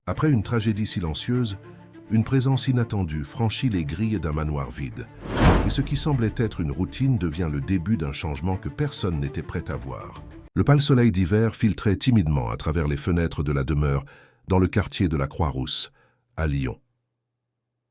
Après une tragédie silencieuse, une présence inattendue franchit les grilles d'un manoir vide. Et ce qui semblait être une routine devient le début d'un changement que personne n'était prêt à voir. Le pâle soleil d'hiver filtrait timidement à travers les fenêtres de la demeure dans le quartier de la Croix-Rousse, à Lyon.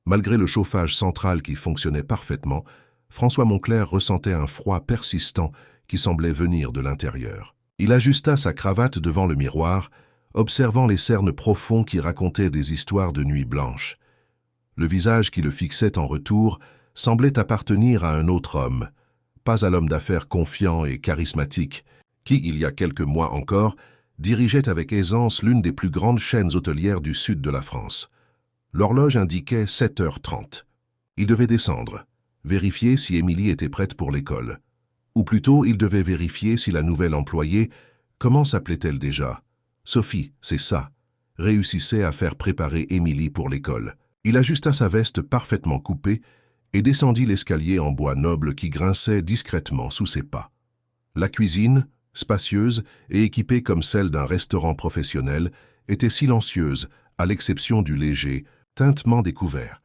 Malgré le chauffage central qui fonctionnait parfaitement, François Moncler ressentait un froid persistant qui semblait venir de l'intérieur. Il ajusta sa cravate devant le miroir, observant les cernes profonds qui racontaient des histoires de nuit blanche. Le visage qui le fixait en retour semblait appartenir à un autre homme, pas à l'homme d'affaires confiant et charismatique, qui, il y a quelques mois encore, dirigeait avec aisance l'une des plus grandes chaînes hôtelières du sud de la France. L'horloge indiquait 7h30. Il devait descendre, vérifier si Émilie était prête pour l'école. Ou plutôt, il devait vérifier si la nouvelle employée, comment s'appelait-elle déjà? Sophie, c'est ça, réussissait à faire préparer Émilie pour l'école. Il ajusta sa veste parfaitement coupée et descendit l'escalier en bois noble qui grinçait discrètement sous ses pas. La cuisine, spacieuse et équipée comme celle d'un restaurant professionnel, était silencieuse, à l'exception du léger tintement des couverts.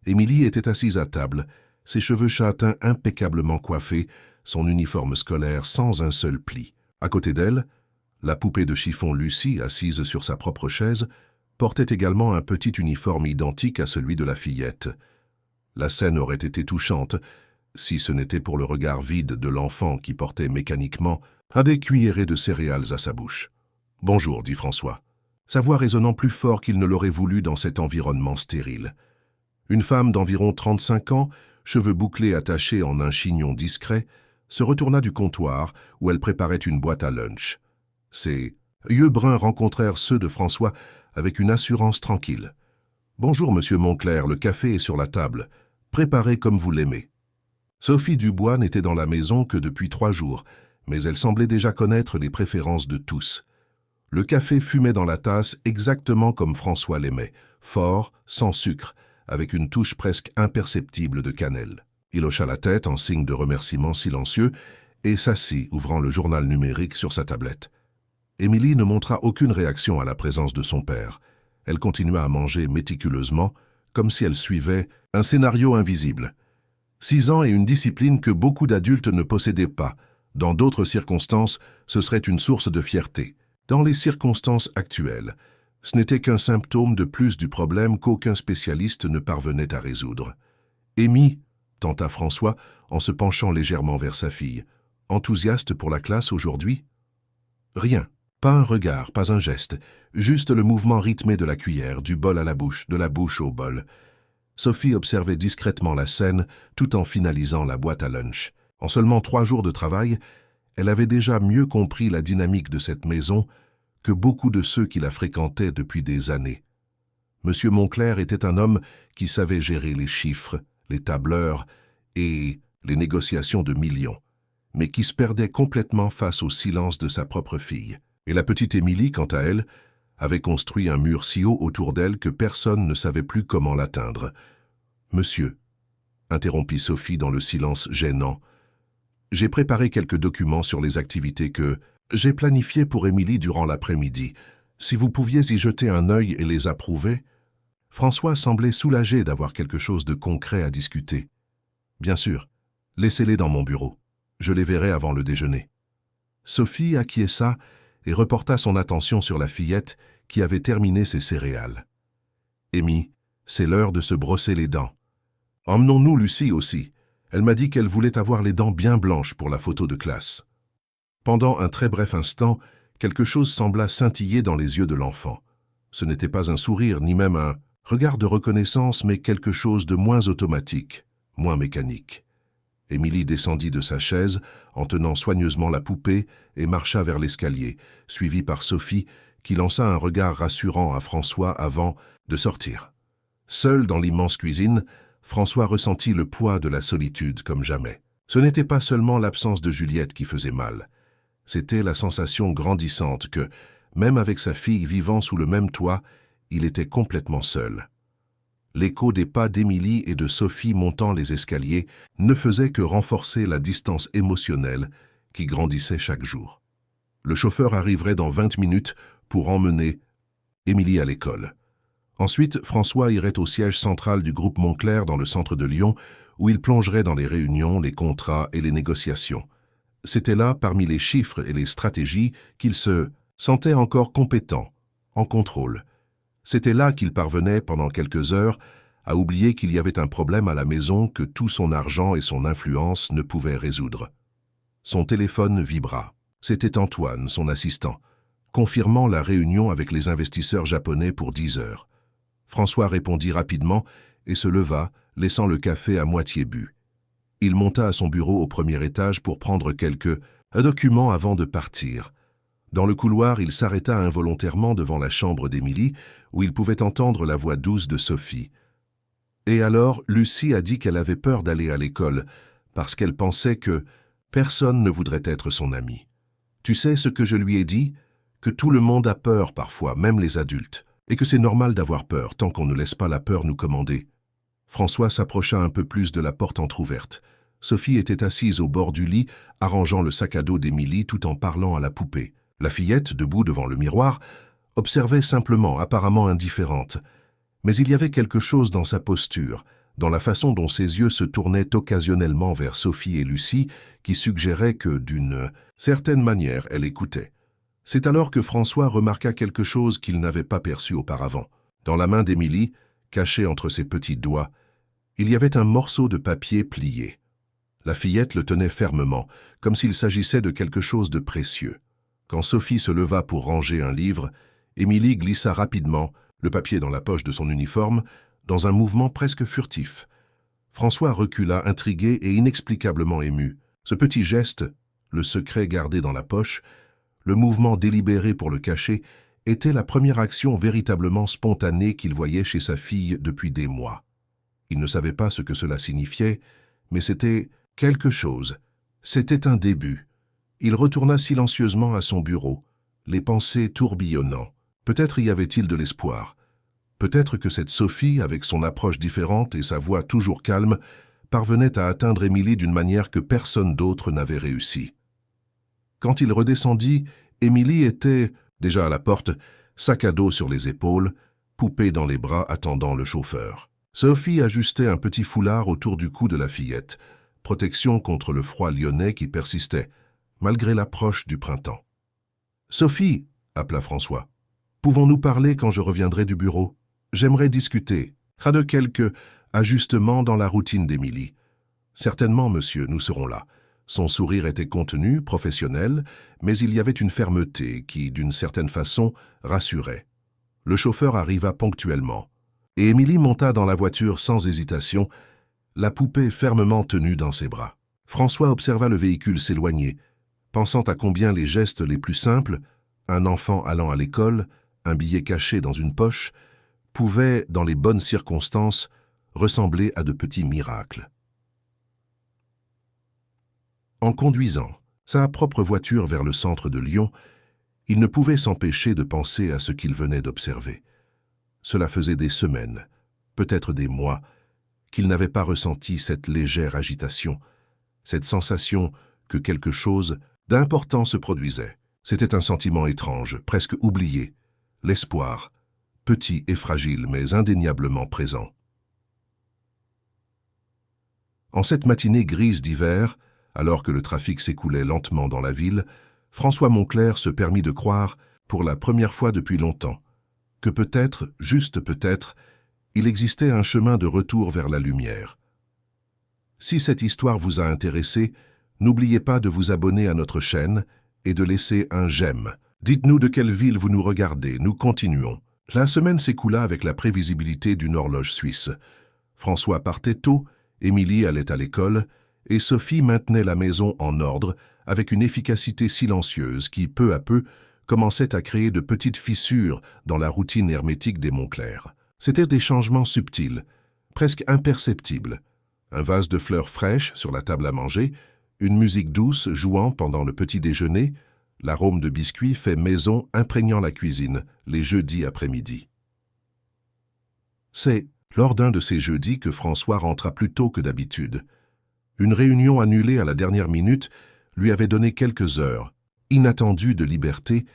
Émilie était assise à table, ses cheveux châtains impeccablement coiffés, son uniforme scolaire sans un seul pli. À côté d'elle, la poupée de chiffon Lucie, assise sur sa propre chaise, portait également un petit uniforme identique à celui de la fillette. La scène aurait été touchante, si ce n'était pour le regard vide de l'enfant qui portait mécaniquement des cuillerées de céréales à sa bouche. « Bonjour », dit François, sa voix résonnant plus fort qu'il ne l'aurait voulu dans cet environnement stérile. Une femme d'environ 35 ans, cheveux bouclés attachés en un chignon discret, se retourna du comptoir où elle préparait une boîte à lunch. Ses yeux bruns rencontrèrent ceux de François avec une assurance tranquille. « Bonjour, monsieur Moncler, le café est sur la table. Préparez comme vous l'aimez. » Sophie Dubois n'était dans la maison que depuis 3 jours, mais elle semblait déjà connaître les préférences de tous. Le café fumait dans la tasse exactement comme François l'aimait, fort, sans sucre, avec une touche presque imperceptible de cannelle. Il hocha la tête en signe de remerciement silencieux et s'assit, ouvrant le journal numérique sur sa tablette. Émilie ne montra aucune réaction à la présence de son père. Elle continua à manger méticuleusement, comme si elle suivait un scénario invisible. 6 ans et une discipline que beaucoup d'adultes ne possédaient pas. Dans d'autres circonstances, ce serait une source de fierté. Dans les circonstances actuelles, ce n'était qu'un symptôme de plus du problème qu'aucun spécialiste ne parvenait à résoudre. « Émy » tenta François en se penchant légèrement vers sa fille. « Enthousiaste pour la classe aujourd'hui » Rien. Pas un regard, pas un geste, juste le mouvement rythmé de la cuillère, du bol à la bouche, de la bouche au bol. Sophie observait discrètement la scène tout en finalisant la boîte à lunch. En seulement 3 jours de travail, elle avait déjà mieux compris la dynamique de cette maison que beaucoup de ceux qui la fréquentaient depuis des années. Monsieur Moncler était un homme qui savait gérer les chiffres, les tableurs et les négociations de millions, mais qui se perdait complètement face au silence de sa propre fille. Et la petite Émilie, quant à elle, avait construit un mur si haut autour d'elle que personne ne savait plus comment l'atteindre. « Monsieur », interrompit Sophie dans le silence gênant, « j'ai préparé quelques documents sur les activités que j'ai planifiées pour Émilie durant l'après-midi. Si vous pouviez y jeter un œil et les approuver ?» François semblait soulagé d'avoir quelque chose de concret à discuter. « Bien sûr, laissez-les dans mon bureau. Je les verrai avant le déjeuner. » Sophie acquiesça et reporta son attention sur la fillette qui avait terminé ses céréales. « Émy, c'est l'heure de se brosser les dents. Emmenons-nous Lucie aussi. Elle m'a dit qu'elle voulait avoir les dents bien blanches pour la photo de classe. » Pendant un très bref instant, quelque chose sembla scintiller dans les yeux de l'enfant. Ce n'était pas un sourire, ni même un regard de reconnaissance, mais quelque chose de moins automatique, moins mécanique. Émilie descendit de sa chaise en tenant soigneusement la poupée et marcha vers l'escalier, suivie par Sophie, qui lança un regard rassurant à François avant de sortir. Seul dans l'immense cuisine, François ressentit le poids de la solitude comme jamais. Ce n'était pas seulement l'absence de Juliette qui faisait mal. C'était la sensation grandissante que, même avec sa fille vivant sous le même toit, il était complètement seul. L'écho des pas d'Émilie et de Sophie montant les escaliers ne faisait que renforcer la distance émotionnelle qui grandissait chaque jour. Le chauffeur arriverait dans 20 minutes pour emmener Émilie à l'école. Ensuite, François irait au siège central du groupe Moncler dans le centre de Lyon, où il plongerait dans les réunions, les contrats et les négociations. C'était là, parmi les chiffres et les stratégies, qu'il se sentait encore compétent, en contrôle. C'était là qu'il parvenait, pendant quelques heures, à oublier qu'il y avait un problème à la maison que tout son argent et son influence ne pouvaient résoudre. Son téléphone vibra. C'était Antoine, son assistant, confirmant la réunion avec les investisseurs japonais pour 10 heures. François répondit rapidement et se leva, laissant le café à moitié bu. Il monta à son bureau au premier étage pour prendre quelques documents avant de partir. Dans le couloir, il s'arrêta involontairement devant la chambre d'Émilie, où il pouvait entendre la voix douce de Sophie. Et alors, Lucie a dit qu'elle avait peur d'aller à l'école, parce qu'elle pensait que personne ne voudrait être son amie. Tu sais ce que je lui ai dit? Que tout le monde a peur parfois, même les adultes, et que c'est normal d'avoir peur tant qu'on ne laisse pas la peur nous commander. François s'approcha un peu plus de la porte entr'ouverte. Sophie était assise au bord du lit, arrangeant le sac à dos d'Émilie tout en parlant à la poupée. La fillette, debout devant le miroir, observait simplement, apparemment indifférente. Mais il y avait quelque chose dans sa posture, dans la façon dont ses yeux se tournaient occasionnellement vers Sophie et Lucie, qui suggérait que, d'une certaine manière, elle écoutait. C'est alors que François remarqua quelque chose qu'il n'avait pas perçu auparavant. Dans la main d'Émilie, caché entre ses petits doigts, il y avait un morceau de papier plié. La fillette le tenait fermement, comme s'il s'agissait de quelque chose de précieux. Quand Sophie se leva pour ranger un livre, Émilie glissa rapidement, le papier dans la poche de son uniforme, dans un mouvement presque furtif. François recula, intrigué et inexplicablement ému. Ce petit geste, le secret gardé dans la poche, le mouvement délibéré pour le cacher, était la première action véritablement spontanée qu'il voyait chez sa fille depuis des mois. Il ne savait pas ce que cela signifiait, mais c'était quelque chose. C'était un début. Il retourna silencieusement à son bureau, les pensées tourbillonnant. Peut-être y avait-il de l'espoir. Peut-être que cette Sophie, avec son approche différente et sa voix toujours calme, parvenait à atteindre Émilie d'une manière que personne d'autre n'avait réussi. Quand il redescendit, Émilie était, déjà à la porte, sac à dos sur les épaules, poupée dans les bras attendant le chauffeur. Sophie ajustait un petit foulard autour du cou de la fillette, protection contre le froid lyonnais qui persistait, malgré l'approche du printemps. « Sophie !» appela François. « Pouvons-nous parler quand je reviendrai du bureau? J'aimerais discuter. Pas de quelques ajustements dans la routine d'Émilie. »« Certainement, monsieur, nous serons là. » Son sourire était contenu, professionnel, mais il y avait une fermeté qui, d'une certaine façon, rassurait. Le chauffeur arriva ponctuellement, et Émilie monta dans la voiture sans hésitation, la poupée fermement tenue dans ses bras. François observa le véhicule s'éloigner, pensant à combien les gestes les plus simples, un enfant allant à l'école, un billet caché dans une poche, pouvaient, dans les bonnes circonstances, ressembler à de petits miracles. En conduisant sa propre voiture vers le centre de Lyon, il ne pouvait s'empêcher de penser à ce qu'il venait d'observer. Cela faisait des semaines, peut-être des mois, qu'il n'avait pas ressenti cette légère agitation, cette sensation que quelque chose d'important se produisait. C'était un sentiment étrange, presque oublié, l'espoir, petit et fragile, mais indéniablement présent. En cette matinée grise d'hiver, alors que le trafic s'écoulait lentement dans la ville, François Moncler se permit de croire, pour la première fois depuis longtemps, que peut-être, juste peut-être, il existait un chemin de retour vers la lumière. Si cette histoire vous a intéressé, n'oubliez pas de vous abonner à notre chaîne et de laisser un j'aime. Dites-nous de quelle ville vous nous regardez, nous continuons. La semaine s'écoula avec la prévisibilité d'une horloge suisse. François partait tôt, Émilie allait à l'école, et Sophie maintenait la maison en ordre avec une efficacité silencieuse qui, peu à peu, commençait à créer de petites fissures dans la routine hermétique des Moncler. C'étaient des changements subtils, presque imperceptibles. Un vase de fleurs fraîches sur la table à manger, une musique douce jouant pendant le petit déjeuner, l'arôme de biscuits fait maison imprégnant la cuisine les jeudis après-midi. C'est lors d'un de ces jeudis que François rentra plus tôt que d'habitude. Une réunion annulée à la dernière minute lui avait donné quelques heures, inattendues de liberté,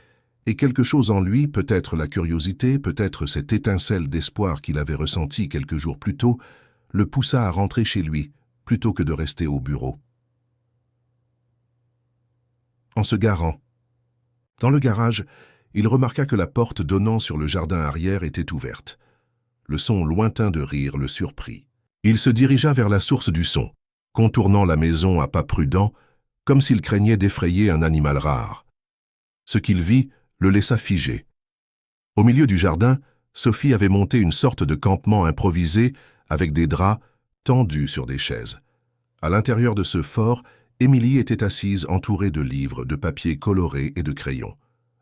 Et quelque chose en lui, peut-être la curiosité, peut-être cette étincelle d'espoir qu'il avait ressentie quelques jours plus tôt, le poussa à rentrer chez lui, plutôt que de rester au bureau. En se garant. Dans le garage, il remarqua que la porte donnant sur le jardin arrière était ouverte. Le son lointain de rire le surprit. Il se dirigea vers la source du son, contournant la maison à pas prudents, comme s'il craignait d'effrayer un animal rare. Ce qu'il vit le laissa figé. Au milieu du jardin, Sophie avait monté une sorte de campement improvisé avec des draps tendus sur des chaises. À l'intérieur de ce fort, Émilie était assise entourée de livres, de papiers colorés et de crayons.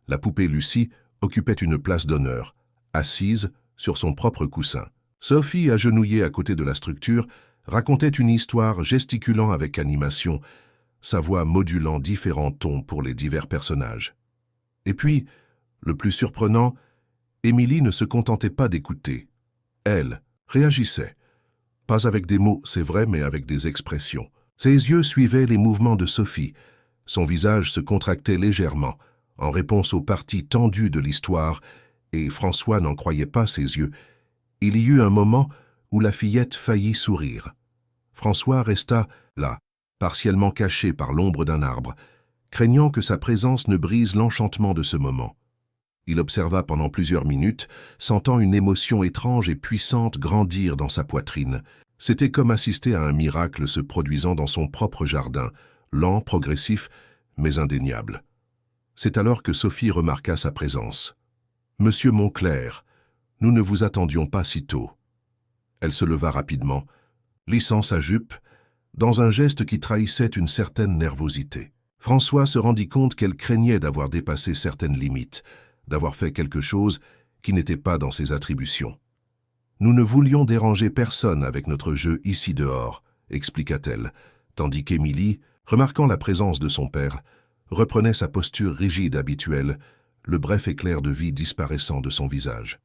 La poupée Lucie occupait une place d'honneur, assise sur son propre coussin. Sophie, agenouillée à côté de la structure, racontait une histoire gesticulant avec animation, sa voix modulant différents tons pour les divers personnages. Et puis, le plus surprenant, Émilie ne se contentait pas d'écouter. Elle réagissait. Pas avec des mots, c'est vrai, mais avec des expressions. Ses yeux suivaient les mouvements de Sophie. Son visage se contractait légèrement, en réponse aux parties tendues de l'histoire, et François n'en croyait pas ses yeux. Il y eut un moment où la fillette faillit sourire. François resta là, partiellement caché par l'ombre d'un arbre, craignant que sa présence ne brise l'enchantement de ce moment. Il observa pendant plusieurs minutes, sentant une émotion étrange et puissante grandir dans sa poitrine. C'était comme assister à un miracle se produisant dans son propre jardin, lent, progressif, mais indéniable. C'est alors que Sophie remarqua sa présence. « Monsieur Monclerc, nous ne vous attendions pas si tôt. » Elle se leva rapidement, lissant sa jupe, dans un geste qui trahissait une certaine nervosité. François se rendit compte qu'elle craignait d'avoir dépassé certaines limites, d'avoir fait quelque chose qui n'était pas dans ses attributions. « Nous ne voulions déranger personne avec notre jeu ici dehors, » expliqua-t-elle, tandis qu'Émilie, remarquant la présence de son père, reprenait sa posture rigide habituelle, le bref éclair de vie disparaissant de son visage.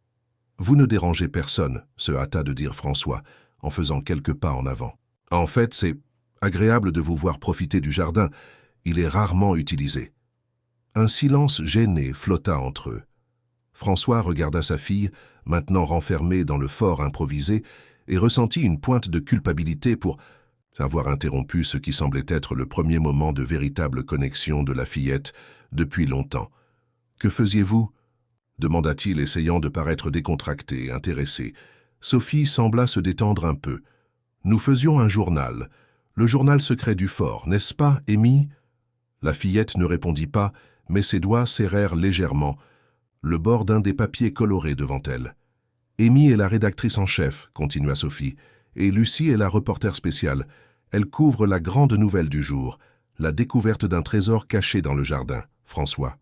« Vous ne dérangez personne, » se hâta de dire François, en faisant quelques pas en avant. « En fait, c'est agréable de vous voir profiter du jardin. Il est rarement utilisé. » Un silence gêné flotta entre eux. François regarda sa fille, maintenant renfermée dans le fort improvisé, et ressentit une pointe de culpabilité pour avoir interrompu ce qui semblait être le premier moment de véritable connexion de la fillette depuis longtemps. « Que faisiez-vous » demanda-t-il, essayant de paraître décontracté, intéressé. Sophie sembla se détendre un peu. « Nous faisions un journal. Le journal secret du fort, n'est-ce pas, Amy ?» La fillette ne répondit pas, mais ses doigts serrèrent légèrement le bord d'un des papiers colorés devant elle. « Amy est la rédactrice en chef, » continua Sophie, « et Lucie est la reporter spéciale. Elle couvre la grande nouvelle du jour, la découverte d'un trésor caché dans le jardin. » François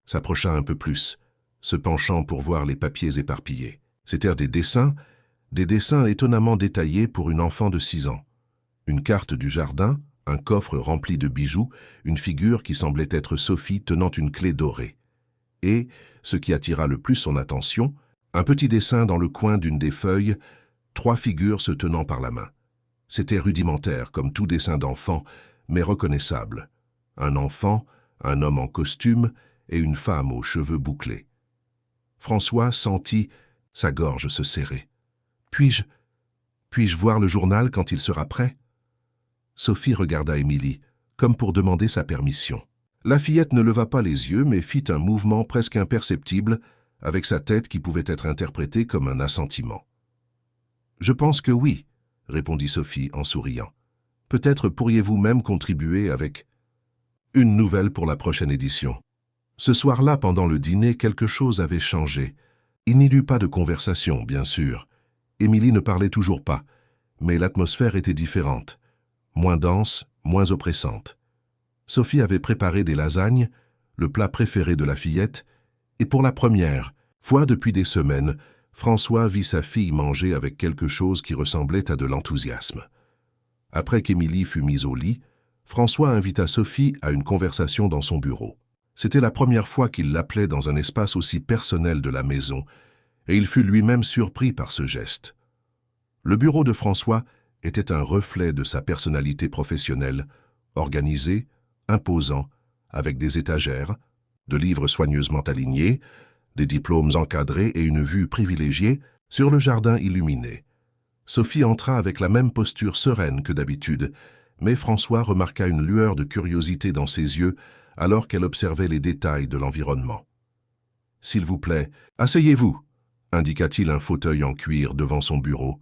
s'approcha un peu plus, se penchant pour voir les papiers éparpillés. C'étaient des dessins étonnamment détaillés pour une enfant de 6 ans. Une carte du jardin, un coffre rempli de bijoux, une figure qui semblait être Sophie tenant une clé dorée. Et, ce qui attira le plus son attention, un petit dessin dans le coin d'une des feuilles, 3 figures se tenant par la main. C'était rudimentaire, comme tout dessin d'enfant, mais reconnaissable. Un enfant, un homme en costume et une femme aux cheveux bouclés. François sentit sa gorge se serrer. « Puis-je voir le journal quand il sera prêt ?» Sophie regarda Émilie, comme pour demander sa permission. La fillette ne leva pas les yeux, mais fit un mouvement presque imperceptible, avec sa tête qui pouvait être interprétée comme un assentiment. « Je pense que oui, » répondit Sophie en souriant. « Peut-être pourriez-vous même contribuer avec une nouvelle pour la prochaine édition. » Ce soir-là, pendant le dîner, quelque chose avait changé. Il n'y eut pas de conversation, bien sûr. Émilie ne parlait toujours pas, mais l'atmosphère était différente, moins dense, moins oppressante. Sophie avait préparé des lasagnes, le plat préféré de la fillette, et pour la première fois depuis des semaines, François vit sa fille manger avec quelque chose qui ressemblait à de l'enthousiasme. Après qu'Émilie fut mise au lit, François invita Sophie à une conversation dans son bureau. C'était la première fois qu'il l'appelait dans un espace aussi personnel de la maison, et il fut lui-même surpris par ce geste. Le bureau de François était un reflet de sa personnalité professionnelle, organisé, imposant, avec des étagères, de livres soigneusement alignés, des diplômes encadrés et une vue privilégiée sur le jardin illuminé. Sophie entra avec la même posture sereine que d'habitude, mais François remarqua une lueur de curiosité dans ses yeux alors qu'elle observait les détails de l'environnement. « S'il vous plaît, asseyez-vous » indiqua-t-il un fauteuil en cuir devant son bureau.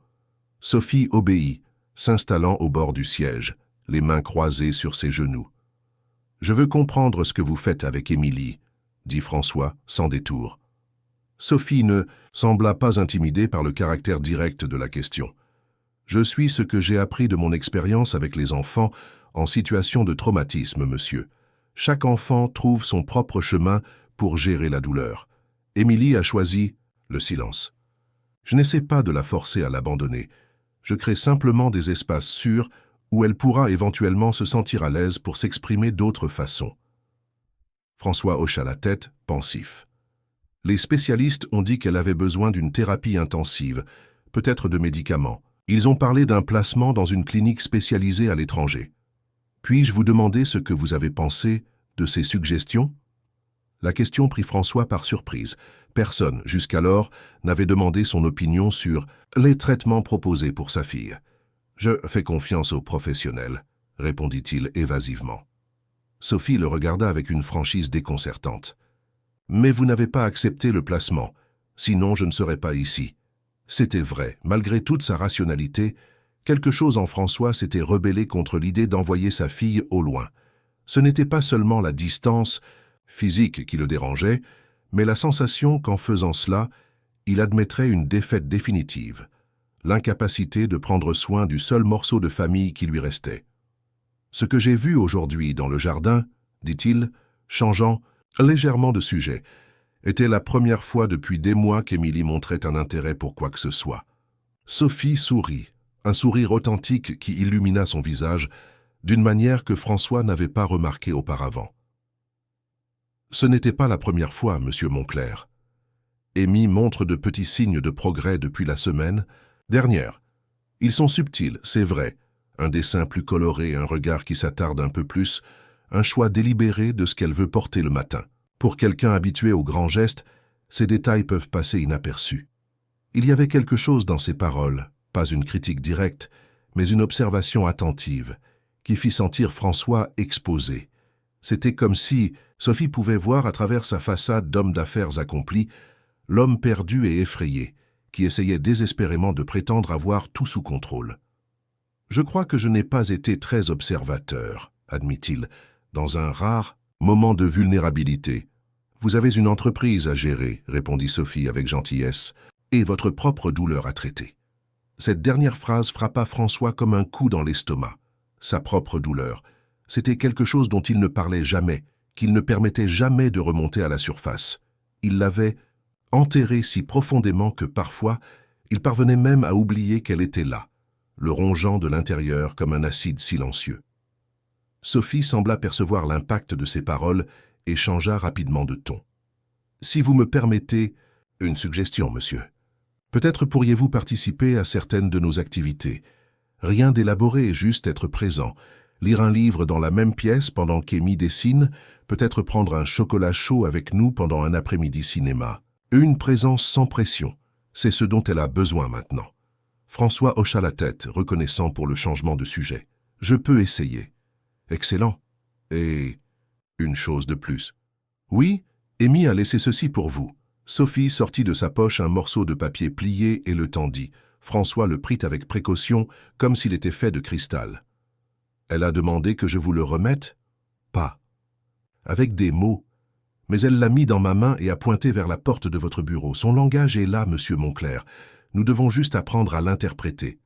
Sophie obéit, s'installant au bord du siège, les mains croisées sur ses genoux. « Je veux comprendre ce que vous faites avec Émilie » dit François, sans détour. Sophie ne sembla pas intimidée par le caractère direct de la question. « Je suis ce que j'ai appris de mon expérience avec les enfants en situation de traumatisme, monsieur. Chaque enfant trouve son propre chemin pour gérer la douleur. Émilie a choisi le silence. Je n'essaie pas de la forcer à l'abandonner. Je crée simplement des espaces sûrs où elle pourra éventuellement se sentir à l'aise pour s'exprimer d'autres façons. » François hocha la tête, pensif. Les spécialistes ont dit qu'elle avait besoin d'une thérapie intensive, peut-être de médicaments. Ils ont parlé d'un placement dans une clinique spécialisée à l'étranger. Puis-je vous demander ce que vous avez pensé de ces suggestions ? La question prit François par surprise. Personne, jusqu'alors, n'avait demandé son opinion sur les traitements proposés pour sa fille. « Je fais confiance aux professionnels », répondit-il évasivement. Sophie le regarda avec une franchise déconcertante. « Mais vous n'avez pas accepté le placement, sinon je ne serais pas ici. » C'était vrai, malgré toute sa rationalité, quelque chose en François s'était rebellé contre l'idée d'envoyer sa fille au loin. Ce n'était pas seulement la distance physique qui le dérangeait, mais la sensation qu'en faisant cela, il admettrait une défaite définitive, l'incapacité de prendre soin du seul morceau de famille qui lui restait. « Ce que j'ai vu aujourd'hui dans le jardin, » dit-il, changeant légèrement de sujet, était la première fois depuis des mois qu'Émilie montrait un intérêt pour quoi que ce soit. Sophie sourit, un sourire authentique qui illumina son visage d'une manière que François n'avait pas remarquée auparavant. « Ce n'était pas la première fois, monsieur Monclerc. Amy montre de petits signes de progrès depuis la semaine dernière. Ils sont subtils, c'est vrai. Un dessin plus coloré, un regard qui s'attarde un peu plus, un choix délibéré de ce qu'elle veut porter le matin. Pour quelqu'un habitué aux grands gestes, ces détails peuvent passer inaperçus. Il y avait quelque chose dans ses paroles, pas une critique directe, mais une observation attentive, qui fit sentir François exposé. C'était comme si Sophie pouvait voir à travers sa façade d'homme d'affaires accompli, l'homme perdu et effrayé, qui essayait désespérément de prétendre avoir tout sous contrôle. « Je crois que je n'ai pas été très observateur, » admit-il, dans un rare moment de vulnérabilité. « Vous avez une entreprise à gérer, » répondit Sophie avec gentillesse, « et votre propre douleur à traiter. » Cette dernière phrase frappa François comme un coup dans l'estomac. Sa propre douleur, c'était quelque chose dont il ne parlait jamais, qu'il ne permettait jamais de remonter à la surface. Il l'avait enterrée si profondément que parfois, il parvenait même à oublier qu'elle était là, le rongeant de l'intérieur comme un acide silencieux. Sophie sembla percevoir l'impact de ses paroles et changea rapidement de ton. « Si vous me permettez, une suggestion, monsieur. Peut-être pourriez-vous participer à certaines de nos activités. Rien d'élaboré, juste être présent. Lire un livre dans la même pièce pendant qu'Amy dessine, peut-être prendre un chocolat chaud avec nous pendant un après-midi cinéma. Une présence sans pression, c'est ce dont elle a besoin maintenant. » François hocha la tête, reconnaissant pour le changement de sujet. « Je peux essayer. » « Excellent. Et une chose de plus. »« Oui, Amy a laissé ceci pour vous. » Sophie sortit de sa poche un morceau de papier plié et le tendit. François le prit avec précaution, comme s'il était fait de cristal. « Elle a demandé que je vous le remette ? » ?»« Pas. » »« Avec des mots. Mais elle l'a mis dans ma main et a pointé vers la porte de votre bureau. Son langage est là, monsieur Monclerc. Nous devons juste apprendre à l'interpréter. »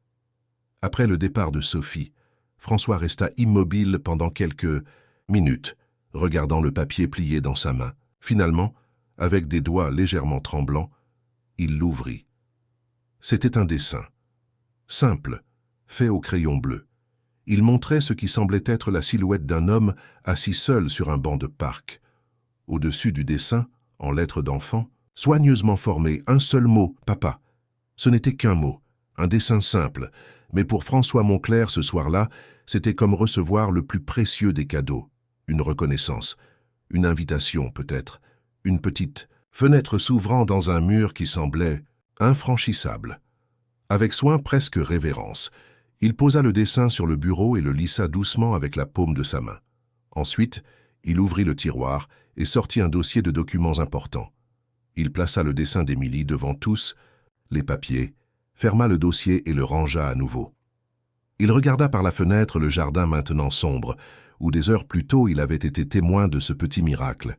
Après le départ de Sophie, François resta immobile pendant quelques minutes, regardant le papier plié dans sa main. Finalement, avec des doigts légèrement tremblants, il l'ouvrit. C'était un dessin. Simple, fait au crayon bleu. Il montrait ce qui semblait être la silhouette d'un homme assis seul sur un banc de parc. Au-dessus du dessin, en lettres d'enfant, soigneusement formé, un seul mot, « papa ». Ce n'était qu'un mot, un dessin simple, mais pour François Monclerc ce soir-là, c'était comme recevoir le plus précieux des cadeaux, une reconnaissance, une invitation peut-être, une petite fenêtre s'ouvrant dans un mur qui semblait infranchissable. Avec soin, presque révérence, il posa le dessin sur le bureau et le lissa doucement avec la paume de sa main. Ensuite, il ouvrit le tiroir et sortit un dossier de documents importants. Il plaça le dessin d'Émilie devant tous, les papiers, ferma le dossier et le rangea à nouveau. Il regarda par la fenêtre le jardin maintenant sombre, où des heures plus tôt il avait été témoin de ce petit miracle.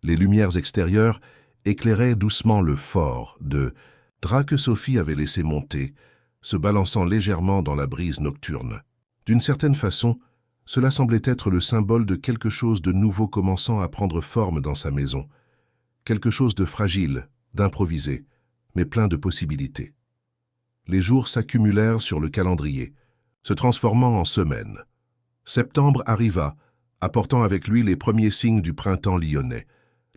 Les lumières extérieures éclairaient doucement le fort de drap que Sophie avait laissé monter, se balançant légèrement dans la brise nocturne. D'une certaine façon, cela semblait être le symbole de quelque chose de nouveau commençant à prendre forme dans sa maison, quelque chose de fragile, d'improvisé, mais plein de possibilités. Les jours s'accumulèrent sur le calendrier, se transformant en semaines. Septembre arriva, apportant avec lui les premiers signes du printemps lyonnais,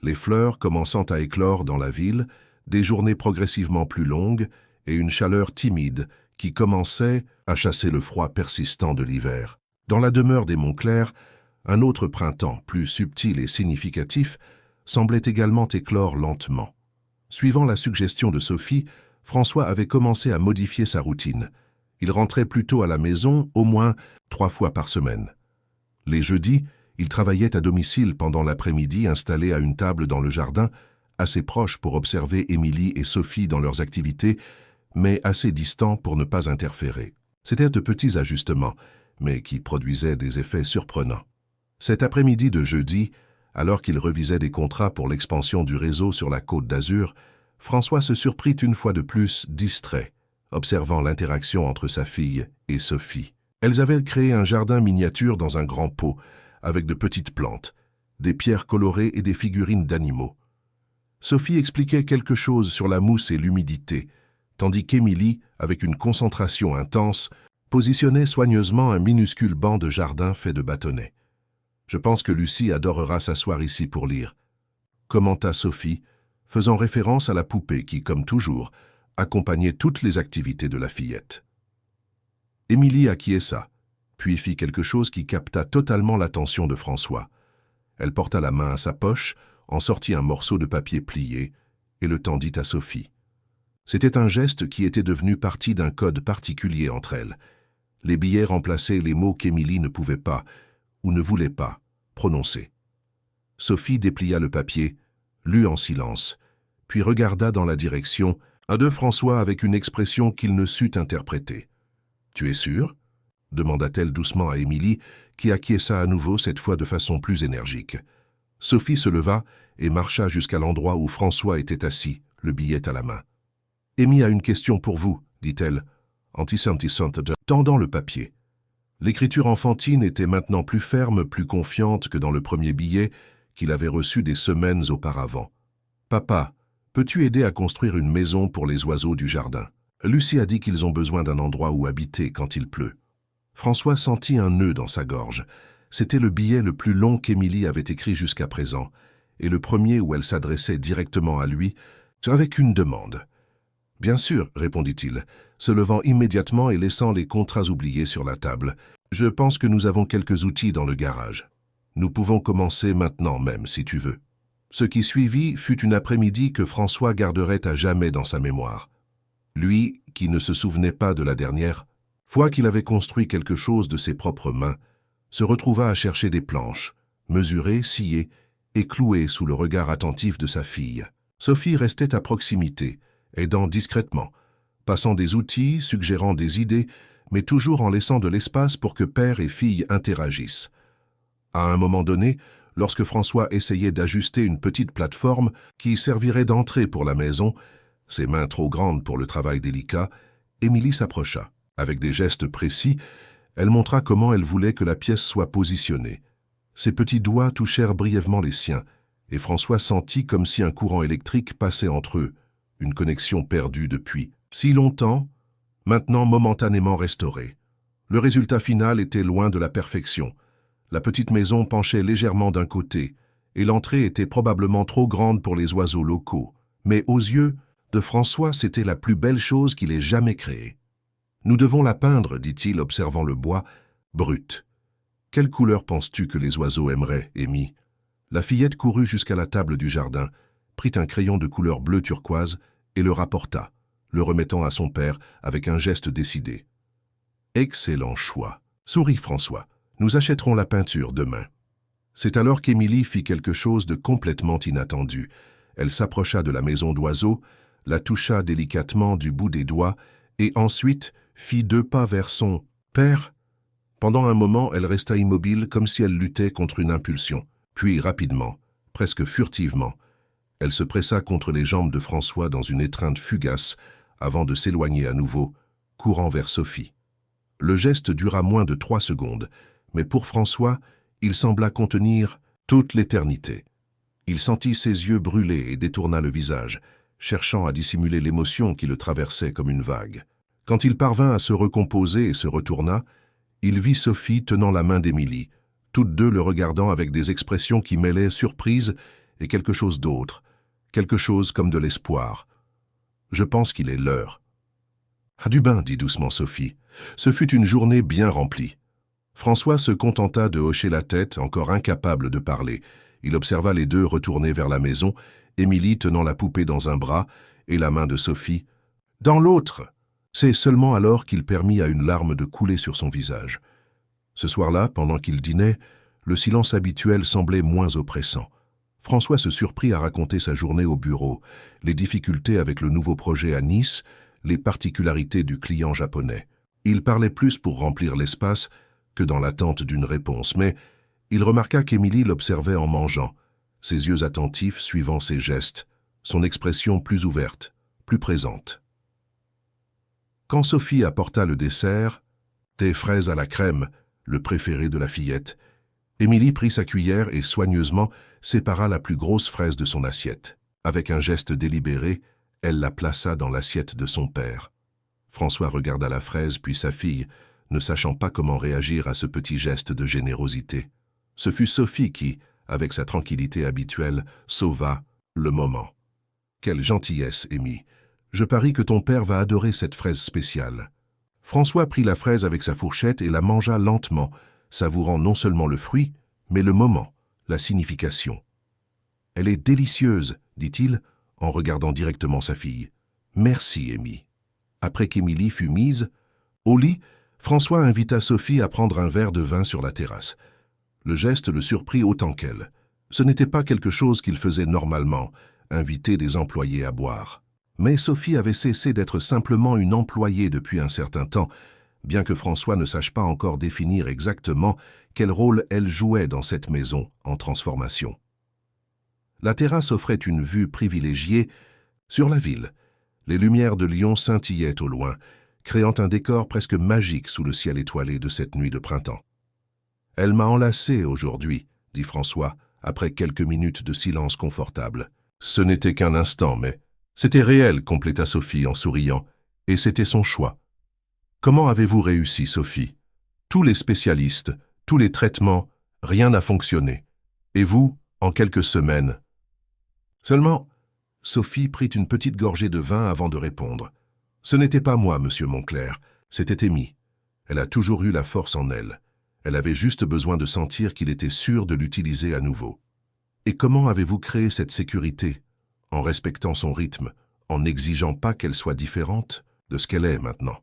les fleurs commençant à éclore dans la ville, des journées progressivement plus longues et une chaleur timide qui commençait à chasser le froid persistant de l'hiver. Dans la demeure des Montclair, un autre printemps, plus subtil et significatif, semblait également éclore lentement. Suivant la suggestion de Sophie, François avait commencé à modifier sa routine. Il rentrait plutôt à la maison, au moins 3 fois par semaine. Les jeudis, il travaillait à domicile pendant l'après-midi, installé à une table dans le jardin, assez proche pour observer Émilie et Sophie dans leurs activités, mais assez distant pour ne pas interférer. C'étaient de petits ajustements, mais qui produisaient des effets surprenants. Cet après-midi de jeudi, alors qu'il revisait des contrats pour l'expansion du réseau sur la Côte d'Azur, François se surprit une fois de plus distrait, observant l'interaction entre sa fille et Sophie. Elles avaient créé un jardin miniature dans un grand pot, avec de petites plantes, des pierres colorées et des figurines d'animaux. Sophie expliquait quelque chose sur la mousse et l'humidité, tandis qu'Émilie, avec une concentration intense, positionnait soigneusement un minuscule banc de jardin fait de bâtonnets. « Je pense que Lucie adorera s'asseoir ici pour lire », commenta Sophie, faisant référence à la poupée qui, comme toujours, accompagnait toutes les activités de la fillette. Émilie acquiesça, puis fit quelque chose qui capta totalement l'attention de François. Elle porta la main à sa poche, en sortit un morceau de papier plié et le tendit à Sophie. C'était un geste qui était devenu partie d'un code particulier entre elles. Les billets remplaçaient les mots qu'Émilie ne pouvait pas, ou ne voulait pas, prononcer. Sophie déplia le papier, lut en silence, puis regarda dans la direction de François avec une expression qu'il ne sut interpréter. « Tu es sûr ?» demanda-t-elle doucement à Émilie, qui acquiesça à nouveau cette fois de façon plus énergique. Sophie se leva et marcha jusqu'à l'endroit où François était assis, le billet à la main. « Amy a une question pour vous, dit-elle, tendant le papier. L'écriture enfantine était maintenant plus ferme, plus confiante que dans le premier billet qu'il avait reçu des semaines auparavant. « Papa, peux-tu aider à construire une maison pour les oiseaux du jardin? Lucie a dit qu'ils ont besoin d'un endroit où habiter quand il pleut. » François sentit un nœud dans sa gorge. C'était le billet le plus long qu'Émilie avait écrit jusqu'à présent, et le premier où elle s'adressait directement à lui, avec une demande. « Bien sûr, répondit-il, se levant immédiatement et laissant les contrats oubliés sur la table. « Je pense que nous avons quelques outils dans le garage. Nous pouvons commencer maintenant même, si tu veux. » Ce qui suivit fut une après-midi que François garderait à jamais dans sa mémoire. Lui, qui ne se souvenait pas de la dernière fois qu'il avait construit quelque chose de ses propres mains, se retrouva à chercher des planches, mesurées, sciées et clouées sous le regard attentif de sa fille. Sophie restait à proximité, aidant discrètement, passant des outils, suggérant des idées, mais toujours en laissant de l'espace pour que père et fille interagissent. À un moment donné, lorsque François essayait d'ajuster une petite plateforme qui servirait d'entrée pour la maison, ses mains trop grandes pour le travail délicat, Émilie s'approcha. Avec des gestes précis, elle montra comment elle voulait que la pièce soit positionnée. Ses petits doigts touchèrent brièvement les siens, et François sentit comme si un courant électrique passait entre eux, une connexion perdue depuis si longtemps, maintenant momentanément restaurée. Le résultat final était loin de la perfection. La petite maison penchait légèrement d'un côté, et l'entrée était probablement trop grande pour les oiseaux locaux. Mais aux yeux de François, c'était la plus belle chose qu'il ait jamais créée. « Nous devons la peindre, dit-il, observant le bois, brut. Quelle couleur penses-tu que les oiseaux aimeraient, Amy ? La fillette courut jusqu'à la table du jardin, prit un crayon de couleur bleu turquoise et le rapporta, le remettant à son père avec un geste décidé. « Excellent choix, sourit François. Nous achèterons la peinture demain. » C'est alors qu'Émilie fit quelque chose de complètement inattendu. Elle s'approcha de la maison d'oiseau, la toucha délicatement du bout des doigts et ensuite fit 2 pas vers son père. Pendant un moment, elle resta immobile comme si elle luttait contre une impulsion. Puis, rapidement, presque furtivement, elle se pressa contre les jambes de François dans une étreinte fugace avant de s'éloigner à nouveau, courant vers Sophie. Le geste dura moins de 3 secondes, mais pour François, il sembla contenir toute l'éternité. Il sentit ses yeux brûler et détourna le visage, cherchant à dissimuler l'émotion qui le traversait comme une vague. Quand il parvint à se recomposer et se retourna, il vit Sophie tenant la main d'Émilie, toutes deux le regardant avec des expressions qui mêlaient surprise et quelque chose d'autre, quelque chose comme de l'espoir. « Je pense qu'il est l'heure. »« Ah, du bain, dit doucement Sophie. Ce fut une journée bien remplie. » François se contenta de hocher la tête, encore incapable de parler. Il observa les deux retourner vers la maison, Émilie tenant la poupée dans un bras et la main de Sophie dans l'autre. C'est seulement alors qu'il permit à une larme de couler sur son visage. Ce soir-là, pendant qu'il dînait, le silence habituel semblait moins oppressant. François se surprit à raconter sa journée au bureau, les difficultés avec le nouveau projet à Nice, les particularités du client japonais. Il parlait plus pour remplir l'espace que dans l'attente d'une réponse, mais il remarqua qu'Émilie l'observait en mangeant, ses yeux attentifs suivant ses gestes, son expression plus ouverte, plus présente. Quand Sophie apporta le dessert, des fraises à la crème, le préféré de la fillette, Émilie prit sa cuillère et soigneusement sépara la plus grosse fraise de son assiette. Avec un geste délibéré, elle la plaça dans l'assiette de son père. François regarda la fraise puis sa fille, ne sachant pas comment réagir à ce petit geste de générosité. Ce fut Sophie qui, avec sa tranquillité habituelle, sauva le moment. « Quelle gentillesse, Émy. Je parie que ton père va adorer cette fraise spéciale. » François prit la fraise avec sa fourchette et la mangea lentement, savourant non seulement le fruit, mais le moment, la signification. « Elle est délicieuse, dit-il, en regardant directement sa fille. « Merci, Émy. » Après qu'Émilie fut mise au lit, François invita Sophie à prendre un verre de vin sur la terrasse. Le geste le surprit autant qu'elle. Ce n'était pas quelque chose qu'il faisait normalement, inviter des employés à boire. Mais Sophie avait cessé d'être simplement une employée depuis un certain temps, bien que François ne sache pas encore définir exactement quel rôle elle jouait dans cette maison en transformation. La terrasse offrait une vue privilégiée sur la ville. Les lumières de Lyon scintillaient au loin, créant un décor presque magique sous le ciel étoilé de cette nuit de printemps. « Elle m'a enlacé aujourd'hui, » dit François, après quelques minutes de silence confortable. « Ce n'était qu'un instant, mais c'était réel, » compléta Sophie en souriant, « et c'était son choix. » « Comment avez-vous réussi, Sophie ? Tous les spécialistes, tous les traitements, rien n'a fonctionné. Et vous, en quelques semaines ? Seulement, Sophie prit une petite gorgée de vin avant de répondre. « Ce n'était pas moi, monsieur Monclerc, c'était Émy. Elle a toujours eu la force en elle. Elle avait juste besoin de sentir qu'il était sûr de l'utiliser à nouveau. Et comment avez-vous créé cette sécurité ? En respectant son rythme, en n'exigeant pas qu'elle soit différente de ce qu'elle est maintenant,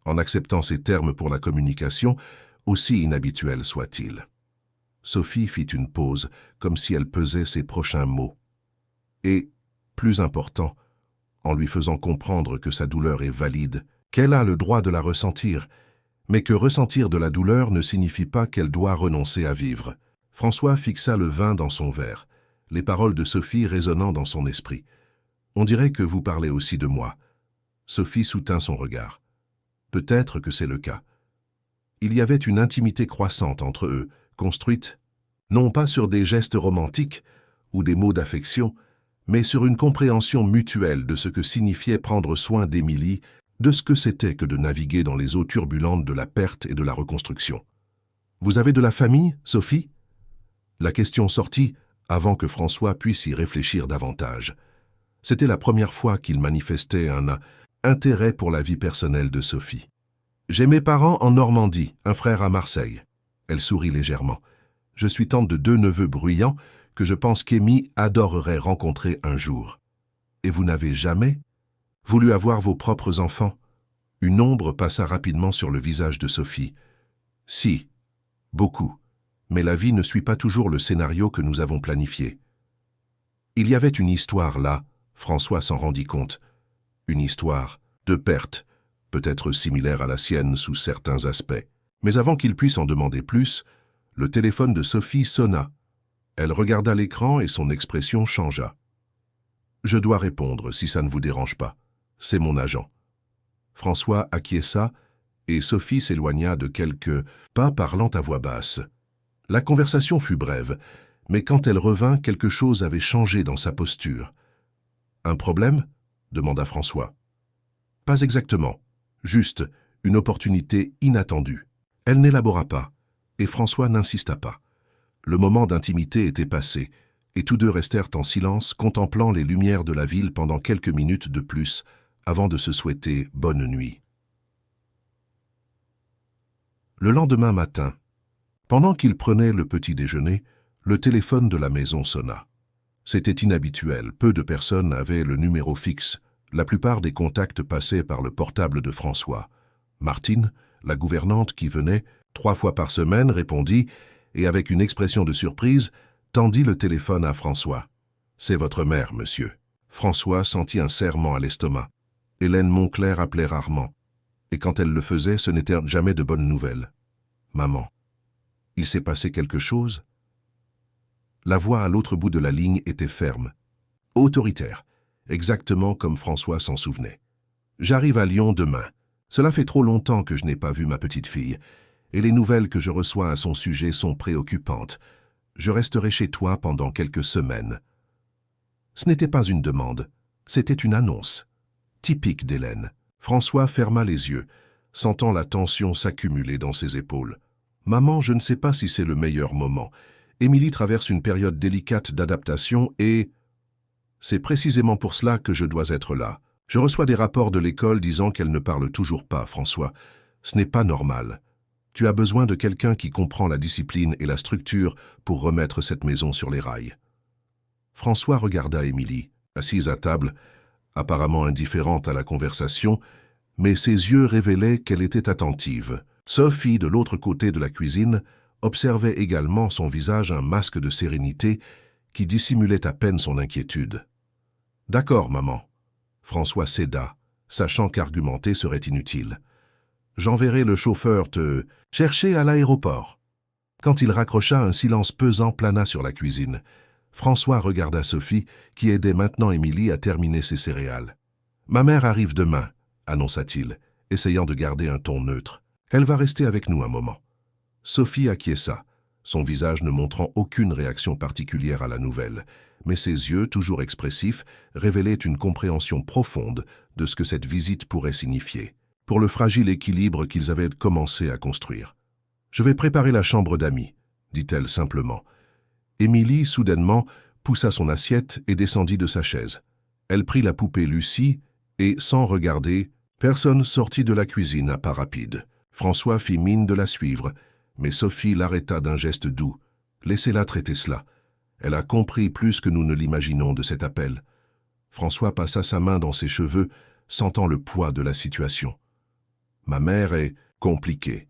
en acceptant ses termes pour la communication, aussi inhabituels soient-ils. » Sophie fit une pause, comme si elle pesait ses prochains mots. Et, plus important, en lui faisant comprendre que sa douleur est valide, qu'elle a le droit de la ressentir, mais que ressentir de la douleur ne signifie pas qu'elle doit renoncer à vivre. François fixa le vin dans son verre, les paroles de Sophie résonnant dans son esprit. « On dirait que vous parlez aussi de moi. » Sophie soutint son regard. Peut-être que c'est le cas. Il y avait une intimité croissante entre eux, construite, non pas sur des gestes romantiques ou des mots d'affection, mais sur une compréhension mutuelle de ce que signifiait prendre soin d'Émilie, de ce que c'était que de naviguer dans les eaux turbulentes de la perte et de la reconstruction. « Vous avez de la famille, Sophie ?» La question sortit avant que François puisse y réfléchir davantage. C'était la première fois qu'il manifestait un intérêt pour la vie personnelle de Sophie. « J'ai mes parents en Normandie, un frère à Marseille. » Elle sourit légèrement. « Je suis tante de 2 neveux bruyants que je pense qu'Amy adorerait rencontrer un jour. Et vous n'avez jamais voulu avoir vos propres enfants? Une ombre passa rapidement sur le visage de Sophie. Si, beaucoup, mais la vie ne suit pas toujours le scénario que nous avons planifié. Il y avait une histoire là, François s'en rendit compte. Une histoire de perte, peut-être similaire à la sienne sous certains aspects. Mais avant qu'il puisse en demander plus, le téléphone de Sophie sonna. Elle regarda l'écran et son expression changea. « Je dois répondre, si ça ne vous dérange pas. C'est mon agent. » François acquiesça et Sophie s'éloigna de quelques pas parlant à voix basse. La conversation fut brève, mais quand elle revint, quelque chose avait changé dans sa posture. « Un problème ?» demanda François. « Pas exactement, juste une opportunité inattendue. » Elle n'élabora pas, et François n'insista pas. Le moment d'intimité était passé, et tous deux restèrent en silence, contemplant les lumières de la ville pendant quelques minutes de plus, avant de se souhaiter bonne nuit. Le lendemain matin, pendant qu'il prenait le petit déjeuner, le téléphone de la maison sonna. C'était inhabituel, peu de personnes avaient le numéro fixe. La plupart des contacts passaient par le portable de François. Martine, la gouvernante qui venait 3 fois par semaine, répondit et avec une expression de surprise, tendit le téléphone à François. « C'est votre mère, monsieur. » François sentit un serrement à l'estomac. Hélène Moncler appelait rarement, et quand elle le faisait, ce n'était jamais de bonnes nouvelles. « Maman, il s'est passé quelque chose ?» La voix à l'autre bout de la ligne était ferme, autoritaire, exactement comme François s'en souvenait. « J'arrive à Lyon demain. Cela fait trop longtemps que je n'ai pas vu ma petite fille, et les nouvelles que je reçois à son sujet sont préoccupantes. Je resterai chez toi pendant quelques semaines. » Ce n'était pas une demande, c'était une annonce. Typique d'Hélène. François ferma les yeux, sentant la tension s'accumuler dans ses épaules. « Maman, je ne sais pas si c'est le meilleur moment. Émilie traverse une période délicate d'adaptation et... C'est précisément pour cela que je dois être là. Je reçois des rapports de l'école disant qu'elle ne parle toujours pas, François. Ce n'est pas normal. Tu as besoin de quelqu'un qui comprend la discipline et la structure pour remettre cette maison sur les rails. » François regarda Émilie, assise à table, apparemment indifférente à la conversation, mais ses yeux révélaient qu'elle était attentive. Sophie, de l'autre côté de la cuisine, observait également son visage un masque de sérénité qui dissimulait à peine son inquiétude. « D'accord, maman. » François céda, sachant qu'argumenter serait inutile. « J'enverrai le chauffeur te chercher à l'aéroport. » Quand il raccrocha, un silence pesant plana sur la cuisine. François regarda Sophie, qui aidait maintenant Émilie à terminer ses céréales. « Ma mère arrive demain, » annonça-t-il, essayant de garder un ton neutre. « Elle va rester avec nous un moment. » Sophie acquiesça, son visage ne montrant aucune réaction particulière à la nouvelle, mais ses yeux, toujours expressifs, révélaient une compréhension profonde de ce que cette visite pourrait signifier, pour le fragile équilibre qu'ils avaient commencé à construire. « Je vais préparer la chambre d'amis, » dit-elle simplement. Émilie, soudainement, poussa son assiette et descendit de sa chaise. Elle prit la poupée Lucie et, sans regarder, personne sortit de la cuisine à pas rapide. François fit mine de la suivre, mais Sophie l'arrêta d'un geste doux. « Laissez-la traiter cela. Elle a compris plus que nous ne l'imaginons de cet appel. » François passa sa main dans ses cheveux, sentant le poids de la situation. « Ma mère est compliquée.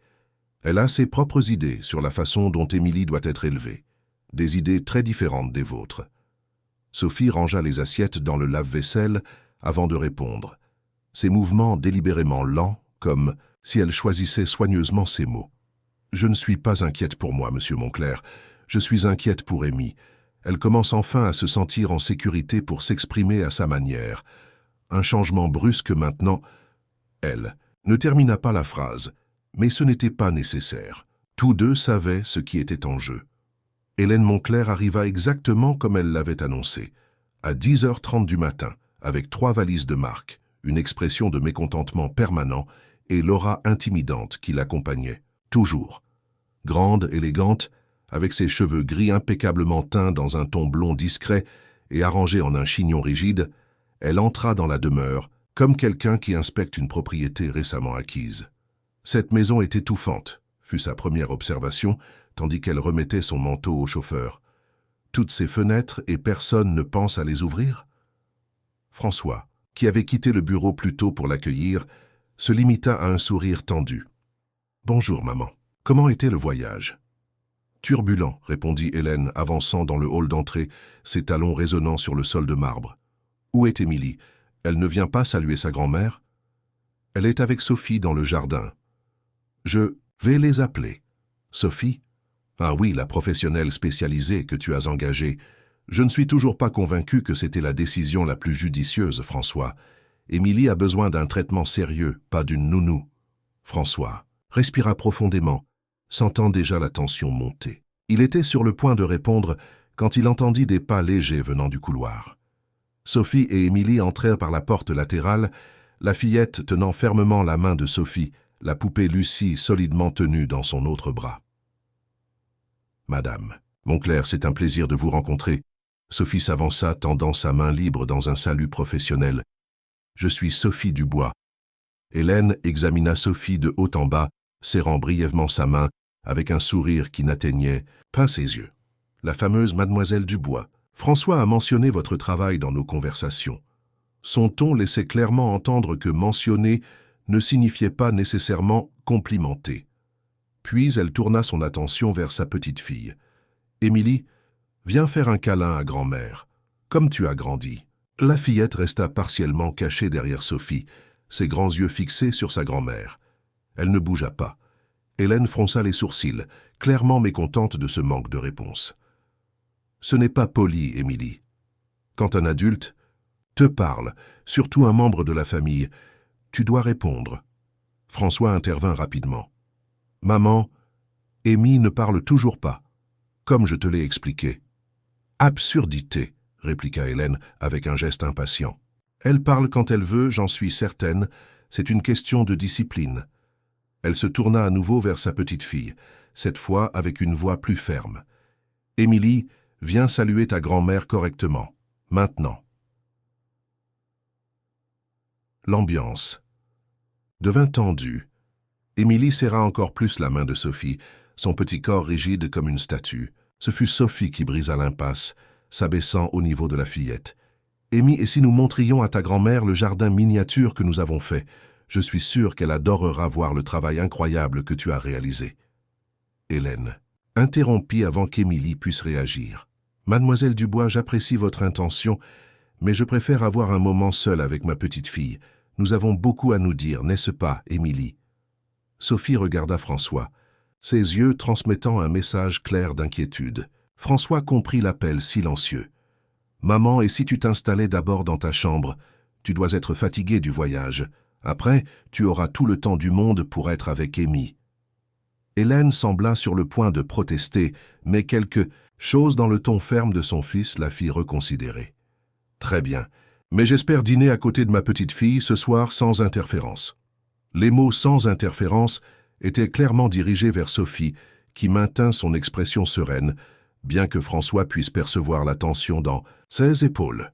Elle a ses propres idées sur la façon dont Émilie doit être élevée. Des idées très différentes des vôtres. » Sophie rangea les assiettes dans le lave-vaisselle avant de répondre. Ses mouvements délibérément lents, comme si elle choisissait soigneusement ses mots. « Je ne suis pas inquiète pour moi, monsieur Moncler. Je suis inquiète pour Amy. Elle commence enfin à se sentir en sécurité pour s'exprimer à sa manière. Un changement brusque maintenant. » Elle ne termina pas la phrase, mais ce n'était pas nécessaire. Tous deux savaient ce qui était en jeu. Hélène Moncler arriva exactement comme elle l'avait annoncé, à 10h30 du matin, avec 3 valises de marque, une expression de mécontentement permanent et l'aura intimidante qui l'accompagnait, toujours. Grande, élégante, avec ses cheveux gris impeccablement teints dans un ton blond discret et arrangés en un chignon rigide, elle entra dans la demeure comme quelqu'un qui inspecte une propriété récemment acquise. Cette maison est étouffante, fut sa première observation, tandis qu'elle remettait son manteau au chauffeur. toutes ces fenêtres et personne ne pense à les ouvrir? François, qui avait quitté le bureau plus tôt pour l'accueillir, se limita à un sourire tendu. « Bonjour, maman. Comment était le voyage ?»« Turbulent, » répondit Hélène, avançant dans le hall d'entrée, ses talons résonnant sur le sol de marbre. « Où est Émilie? Elle ne vient pas saluer sa grand-mère ?»« Elle est avec Sophie dans le jardin. »« Je vais les appeler. »« Sophie? Ah oui, la professionnelle spécialisée que tu as engagée. Je ne suis toujours pas convaincu que c'était la décision la plus judicieuse, François. Émilie a besoin d'un traitement sérieux, pas d'une nounou. » François respira profondément, sentant déjà la tension monter. Il était sur le point de répondre quand il entendit des pas légers venant du couloir. Sophie et Émilie entrèrent par la porte latérale, la fillette tenant fermement la main de Sophie, la poupée Lucie solidement tenue dans son autre bras. « Madame, Montclair, c'est un plaisir de vous rencontrer. » Sophie s'avança, tendant sa main libre dans un salut professionnel. « Je suis Sophie Dubois. » Hélène examina Sophie de haut en bas, serrant brièvement sa main, avec un sourire qui n'atteignait pas ses yeux. « La fameuse mademoiselle Dubois. François a mentionné votre travail dans nos conversations. » Son ton laissait clairement entendre que mentionner ne signifiait pas nécessairement complimenter. Puis elle tourna son attention vers sa petite fille. « Émilie, viens faire un câlin à grand-mère, comme tu as grandi. » La fillette resta partiellement cachée derrière Sophie, ses grands yeux fixés sur sa grand-mère. Elle ne bougea pas. Hélène fronça les sourcils, clairement mécontente de ce manque de réponse. « Ce n'est pas poli, Émilie. Quand un adulte te parle, surtout un membre de la famille, tu dois répondre. » François intervint rapidement. « Maman, Émy ne parle toujours pas, comme je te l'ai expliqué. »« Absurdité, » répliqua Hélène avec un geste impatient. « Elle parle quand elle veut, j'en suis certaine, c'est une question de discipline. » Elle se tourna à nouveau vers sa petite fille, cette fois avec une voix plus ferme. « Émilie, viens saluer ta grand-mère correctement, maintenant. » L'ambiance devint tendue. Émilie serra encore plus la main de Sophie, son petit corps rigide comme une statue. Ce fut Sophie qui brisa l'impasse, s'abaissant au niveau de la fillette. « Émy, et si nous montrions à ta grand-mère le jardin miniature que nous avons fait? Je suis sûre qu'elle adorera voir le travail incroyable que tu as réalisé. » Hélène interrompit avant qu'Émilie puisse réagir. « Mademoiselle Dubois, j'apprécie votre intention, mais je préfère avoir un moment seul avec ma petite fille. Nous avons beaucoup à nous dire, n'est-ce pas, Émilie ?» Sophie regarda François, ses yeux transmettant un message clair d'inquiétude. François comprit l'appel silencieux. « Maman, et si tu t'installais d'abord dans ta chambre? Tu dois être fatiguée du voyage. Après, tu auras tout le temps du monde pour être avec Émy. » Hélène sembla sur le point de protester, mais quelque chose dans le ton ferme de son fils la fit reconsidérer. « Très bien, mais j'espère dîner à côté de ma petite fille ce soir sans interférence. » Les mots « sans interférence » étaient clairement dirigés vers Sophie, qui maintint son expression sereine, bien que François puisse percevoir la tension dans ses épaules.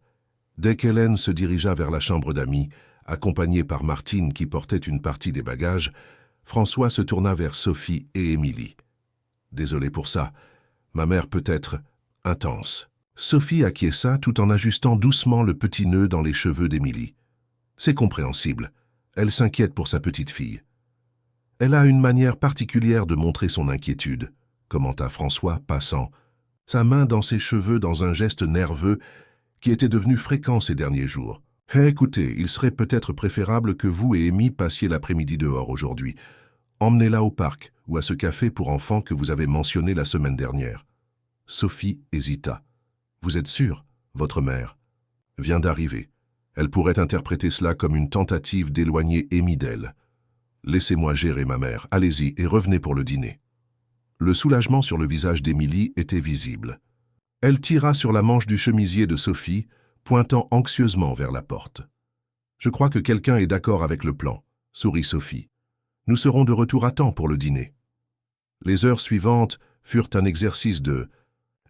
Dès qu'Hélène se dirigea vers la chambre d'amis, accompagnée par Martine qui portait une partie des bagages, François se tourna vers Sophie et Émilie. « Désolé pour ça, ma mère peut être intense. » Sophie acquiesça tout en ajustant doucement le petit nœud dans les cheveux d'Émilie. « C'est compréhensible. Elle s'inquiète pour sa petite fille. »« Elle a une manière particulière de montrer son inquiétude, » commenta François, passant sa main dans ses cheveux dans un geste nerveux qui était devenu fréquent ces derniers jours. « Écoutez, il serait peut-être préférable que vous et Émy passiez l'après-midi dehors aujourd'hui. Emmenez-la au parc ou à ce café pour enfants que vous avez mentionné la semaine dernière. » Sophie hésita. « Vous êtes sûre? Votre mère vient d'arriver. Elle pourrait interpréter cela comme une tentative d'éloigner Émy d'elle. Laissez-moi gérer ma mère. Allez-y et revenez pour le dîner. » Le soulagement sur le visage d'Émilie était visible. Elle tira sur la manche du chemisier de Sophie, pointant anxieusement vers la porte. « Je crois que quelqu'un est d'accord avec le plan, » sourit Sophie. « Nous serons de retour à temps pour le dîner. » Les heures suivantes furent un exercice de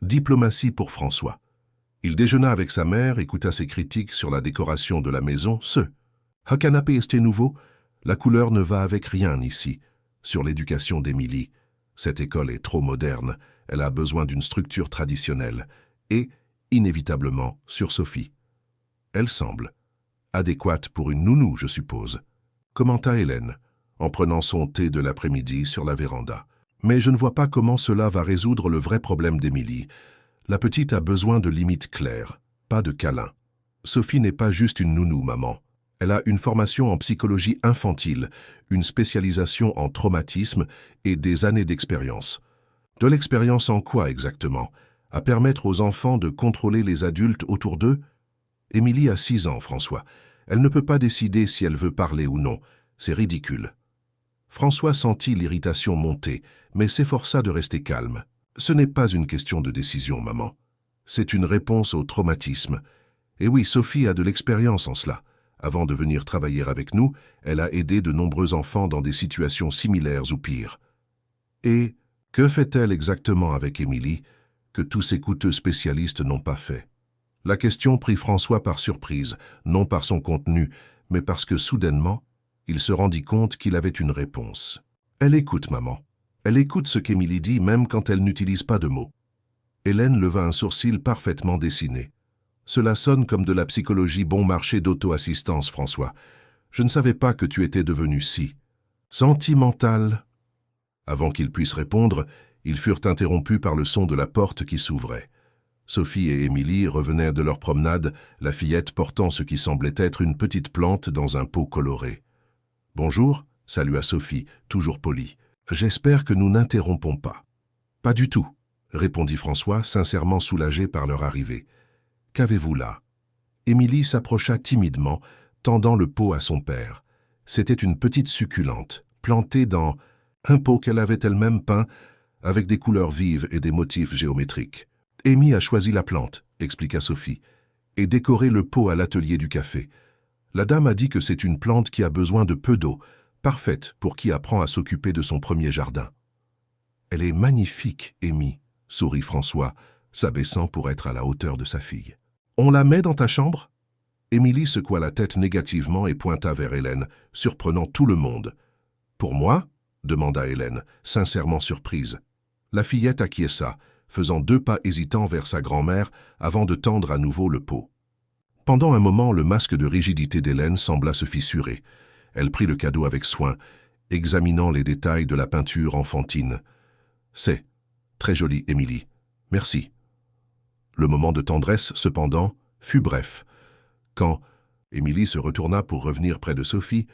diplomatie pour François. Il déjeuna avec sa mère, écouta ses critiques sur la décoration de la maison. « Un canapé est nouveau? La couleur ne va avec rien ici. » Sur l'éducation d'Émilie. « Cette école est trop moderne, elle a besoin d'une structure traditionnelle. » et, inévitablement, sur Sophie. Elle semble adéquate pour une nounou, je suppose, commenta Hélène, en prenant son thé de l'après-midi sur la véranda. Mais je ne vois pas comment cela va résoudre le vrai problème d'Émilie. La petite a besoin de limites claires, pas de câlins. Sophie n'est pas juste une nounou, maman. Elle a une formation en psychologie infantile, une spécialisation en traumatisme et des années d'expérience. De l'expérience en quoi exactement? À permettre aux enfants de contrôler les adultes autour d'eux? Émilie a 6 ans, François. Elle ne peut pas décider si elle veut parler ou non. C'est ridicule. François sentit l'irritation monter, mais s'efforça de rester calme. Ce n'est pas une question de décision, maman. C'est une réponse au traumatisme. Et oui, Sophie a de l'expérience en cela. Avant de venir travailler avec nous, elle a aidé de nombreux enfants dans des situations similaires ou pires. Et que fait-elle exactement avec Émilie, que tous ces coûteux spécialistes n'ont pas fait? La question prit François par surprise, non par son contenu, mais parce que soudainement, il se rendit compte qu'il avait une réponse. Elle écoute, maman. Elle écoute ce qu'Émilie dit même quand elle n'utilise pas de mots. Hélène leva un sourcil parfaitement dessiné. Cela sonne comme de la psychologie bon marché d'auto-assistance, François. Je ne savais pas que tu étais devenu si sentimental. Avant qu'ils puissent répondre, ils furent interrompus par le son de la porte qui s'ouvrait. Sophie et Émilie revenaient de leur promenade, la fillette portant ce qui semblait être une petite plante dans un pot coloré. « Bonjour », salua Sophie, toujours polie. « J'espère que nous n'interrompons pas. »« Pas du tout », répondit François, sincèrement soulagé par leur arrivée. « Qu'avez-vous là ?» Émilie s'approcha timidement, tendant le pot à son père. C'était une petite succulente, plantée dans un pot qu'elle avait elle-même peint avec des couleurs vives et des motifs géométriques. « Amy a choisi la plante, » expliqua Sophie, « et décoré le pot à l'atelier du café. La dame a dit que c'est une plante qui a besoin de peu d'eau, parfaite pour qui apprend à s'occuper de son premier jardin. »« Elle est magnifique, Amy, » sourit François, s'abaissant pour être à la hauteur de sa fille. « On la met dans ta chambre ?» Émilie secoua la tête négativement et pointa vers Hélène, surprenant tout le monde. « Pour moi ?» demanda Hélène, sincèrement surprise. La fillette acquiesça, faisant 2 pas hésitants vers sa grand-mère avant de tendre à nouveau le pot. Pendant un moment, le masque de rigidité d'Hélène sembla se fissurer. Elle prit le cadeau avec soin, examinant les détails de la peinture enfantine. « C'est très joli, Émilie. Merci. » Le moment de tendresse, cependant, fut bref. Quand Émilie se retourna pour revenir près de Sophie,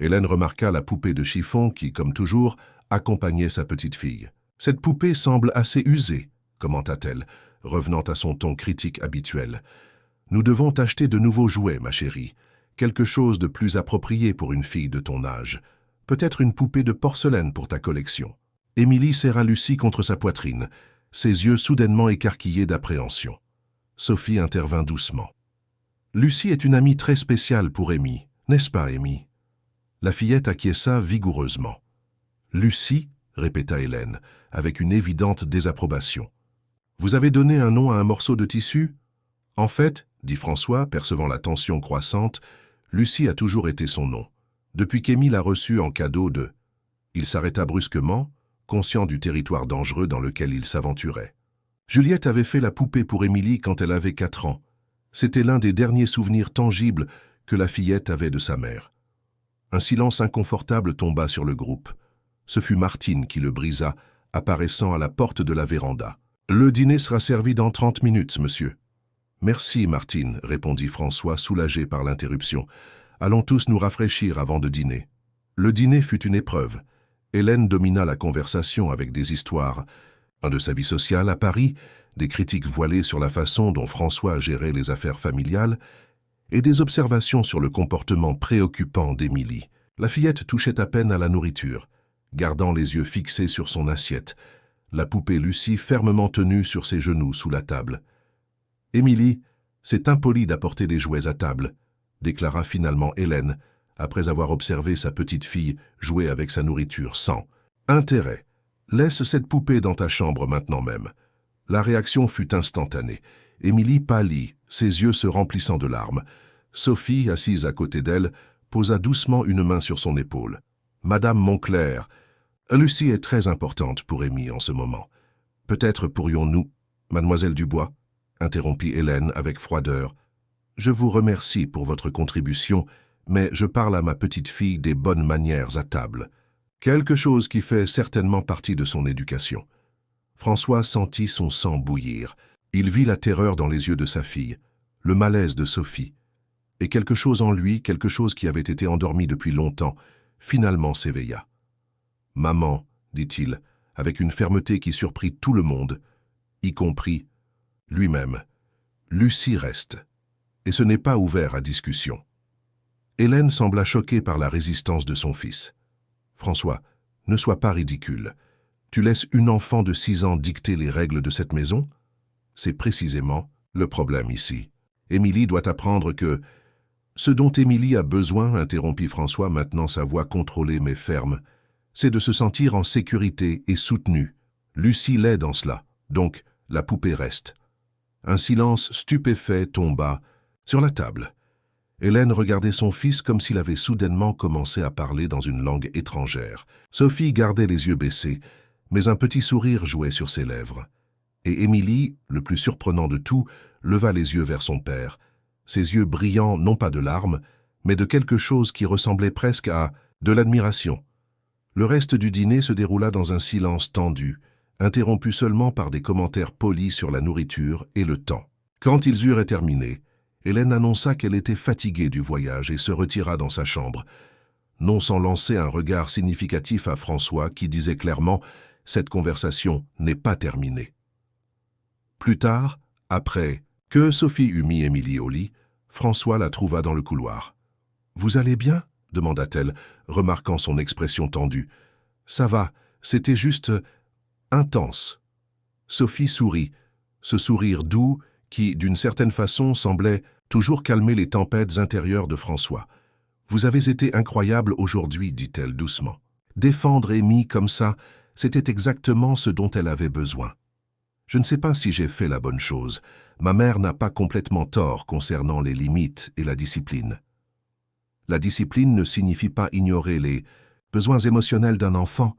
Hélène remarqua la poupée de chiffon qui, comme toujours, accompagnait sa petite fille. « Cette poupée semble assez usée, » commenta-t-elle, revenant à son ton critique habituel. « Nous devons t'acheter de nouveaux jouets, ma chérie. Quelque chose de plus approprié pour une fille de ton âge. Peut-être une poupée de porcelaine pour ta collection. » Émilie serra Lucie contre sa poitrine, ses yeux soudainement écarquillés d'appréhension. Sophie intervint doucement. « Lucie est une amie très spéciale pour Amy, n'est-ce pas, Amy ?» La fillette acquiesça vigoureusement. « Lucie ?» répéta Hélène, avec une évidente désapprobation. « Vous avez donné un nom à un morceau de tissu ? En fait, dit François, percevant la tension croissante, Lucie a toujours été son nom, depuis qu'Émile l'a reçu en cadeau de... » Il s'arrêta brusquement, conscient du territoire dangereux dans lequel il s'aventurait. Juliette avait fait la poupée pour Émilie quand elle avait 4 ans. C'était l'un des derniers souvenirs tangibles que la fillette avait de sa mère. Un silence inconfortable tomba sur le groupe. Ce fut Martine qui le brisa, apparaissant à la porte de la véranda. « Le dîner sera servi dans 30 minutes, monsieur. » « Merci, Martine, » répondit François, soulagé par l'interruption. « Allons tous nous rafraîchir avant de dîner. » Le dîner fut une épreuve. Hélène domina la conversation avec des histoires. Un de sa vie sociale à Paris, des critiques voilées sur la façon dont François gérait les affaires familiales, et des observations sur le comportement préoccupant d'Émilie. La fillette touchait à peine à la nourriture, gardant les yeux fixés sur son assiette, la poupée Lucie fermement tenue sur ses genoux sous la table. « Émilie, c'est impoli d'apporter des jouets à table, » déclara finalement Hélène, après avoir observé sa petite fille jouer avec sa nourriture sans intérêt. « Laisse cette poupée dans ta chambre maintenant même. » La réaction fut instantanée. Émilie pâlit, ses yeux se remplissant de larmes. Sophie, assise à côté d'elle, posa doucement une main sur son épaule. « Madame Moncler, Lucie est très importante pour Amy en ce moment. Peut-être pourrions-nous... Mademoiselle Dubois ?» interrompit Hélène avec froideur. « Je vous remercie pour votre contribution, mais je parle à ma petite fille des bonnes manières à table. Quelque chose qui fait certainement partie de son éducation. » François sentit son sang bouillir. Il vit la terreur dans les yeux de sa fille, le malaise de Sophie. Et quelque chose en lui, quelque chose qui avait été endormi depuis longtemps, finalement s'éveilla. « Maman, dit-il, avec une fermeté qui surprit tout le monde, y compris lui-même, Lucie reste. Et ce n'est pas ouvert à discussion. » Hélène sembla choquée par la résistance de son fils. « François, ne sois pas ridicule. Tu laisses une enfant de 6 ans dicter les règles de cette maison? C'est précisément le problème ici. Émilie doit apprendre que... » « Ce dont Émilie a besoin, interrompit François, maintenant sa voix contrôlée mais ferme, c'est de se sentir en sécurité et soutenue. Lucie l'est dans cela, donc la poupée reste. » Un silence stupéfait tomba sur la table. Hélène regardait son fils comme s'il avait soudainement commencé à parler dans une langue étrangère. Sophie gardait les yeux baissés, mais un petit sourire jouait sur ses lèvres. Et Émilie, le plus surprenant de tout, leva les yeux vers son père, ses yeux brillants non pas de larmes, mais de quelque chose qui ressemblait presque à de l'admiration. Le reste du dîner se déroula dans un silence tendu, interrompu seulement par des commentaires polis sur la nourriture et le temps. Quand ils eurent terminé, Hélène annonça qu'elle était fatiguée du voyage et se retira dans sa chambre, non sans lancer un regard significatif à François qui disait clairement « Cette conversation n'est pas terminée ». Plus tard, après que Sophie eut mis Émilie au lit, François la trouva dans le couloir. « Vous allez bien ?» demanda-t-elle, remarquant son expression tendue. « Ça va, c'était juste intense. » Sophie sourit, ce sourire doux qui, d'une certaine façon, semblait toujours calmer les tempêtes intérieures de François. « Vous avez été incroyable aujourd'hui, dit-elle doucement. Défendre Amy comme ça, c'était exactement ce dont elle avait besoin. Je ne sais pas si j'ai fait la bonne chose. Ma mère n'a pas complètement tort concernant les limites et la discipline. La discipline ne signifie pas ignorer les besoins émotionnels d'un enfant,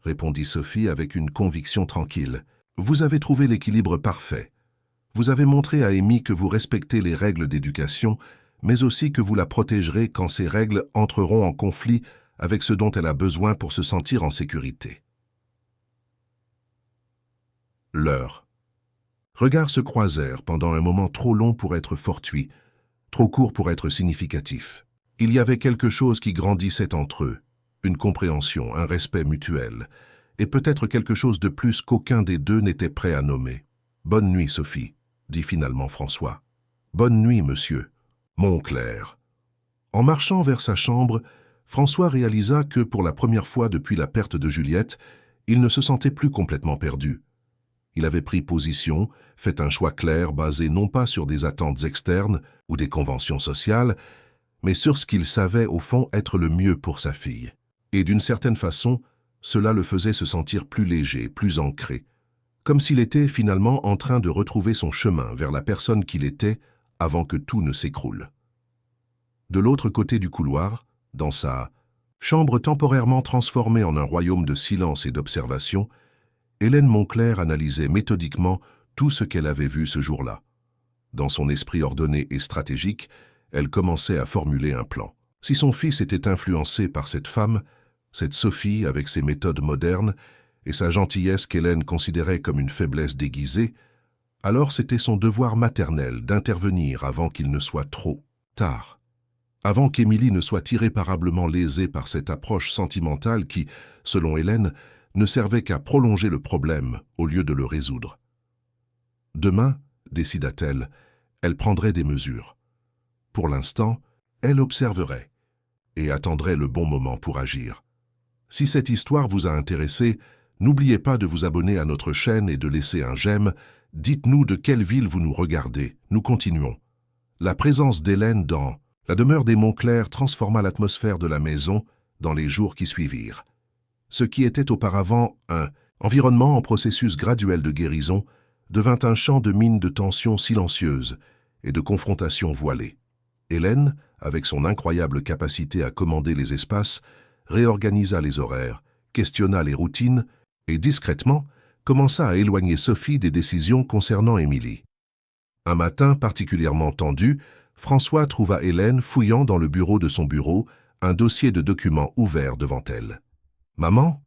répondit Sophie avec une conviction tranquille. Vous avez trouvé l'équilibre parfait. Vous avez montré à Amy que vous respectez les règles d'éducation, mais aussi que vous la protégerez quand ces règles entreront en conflit avec ce dont elle a besoin pour se sentir en sécurité. Leurs regards se croisèrent pendant un moment trop long pour être fortuit, trop court pour être significatif. Il y avait quelque chose qui grandissait entre eux, une compréhension, un respect mutuel, et peut-être quelque chose de plus qu'aucun des deux n'était prêt à nommer. « Bonne nuit, Sophie », dit finalement François. « Bonne nuit, monsieur. Montclair. » En marchant vers sa chambre, François réalisa que, pour la première fois depuis la perte de Juliette, il ne se sentait plus complètement perdu. Il avait pris position, fait un choix clair basé non pas sur des attentes externes ou des conventions sociales, mais sur ce qu'il savait au fond être le mieux pour sa fille. Et d'une certaine façon, cela le faisait se sentir plus léger, plus ancré, comme s'il était finalement en train de retrouver son chemin vers la personne qu'il était avant que tout ne s'écroule. De l'autre côté du couloir, dans sa chambre temporairement transformée en un royaume de silence et d'observation, Hélène Montclair analysait méthodiquement tout ce qu'elle avait vu ce jour-là. Dans son esprit ordonné et stratégique, elle commençait à formuler un plan. Si son fils était influencé par cette femme, cette Sophie avec ses méthodes modernes et sa gentillesse qu'Hélène considérait comme une faiblesse déguisée, alors c'était son devoir maternel d'intervenir avant qu'il ne soit trop tard. Avant qu'Émilie ne soit irréparablement lésée par cette approche sentimentale qui, selon Hélène, ne servait qu'à prolonger le problème au lieu de le résoudre. Demain, décida-t-elle, elle prendrait des mesures. Pour l'instant, elle observerait et attendrait le bon moment pour agir. Si cette histoire vous a intéressé, n'oubliez pas de vous abonner à notre chaîne et de laisser un j'aime. Dites-nous de quelle ville vous nous regardez. Nous continuons. La présence d'Hélène dans la demeure des Montclair transforma l'atmosphère de la maison dans les jours qui suivirent. Ce qui était auparavant un environnement en processus graduel de guérison devint un champ de mines de tensions silencieuses et de confrontations voilées. Hélène, avec son incroyable capacité à commander les espaces, réorganisa les horaires, questionna les routines et, discrètement, commença à éloigner Sophie des décisions concernant Émilie. Un matin particulièrement tendu, François trouva Hélène fouillant dans le bureau de son bureau, un dossier de documents ouvert devant elle. « Maman,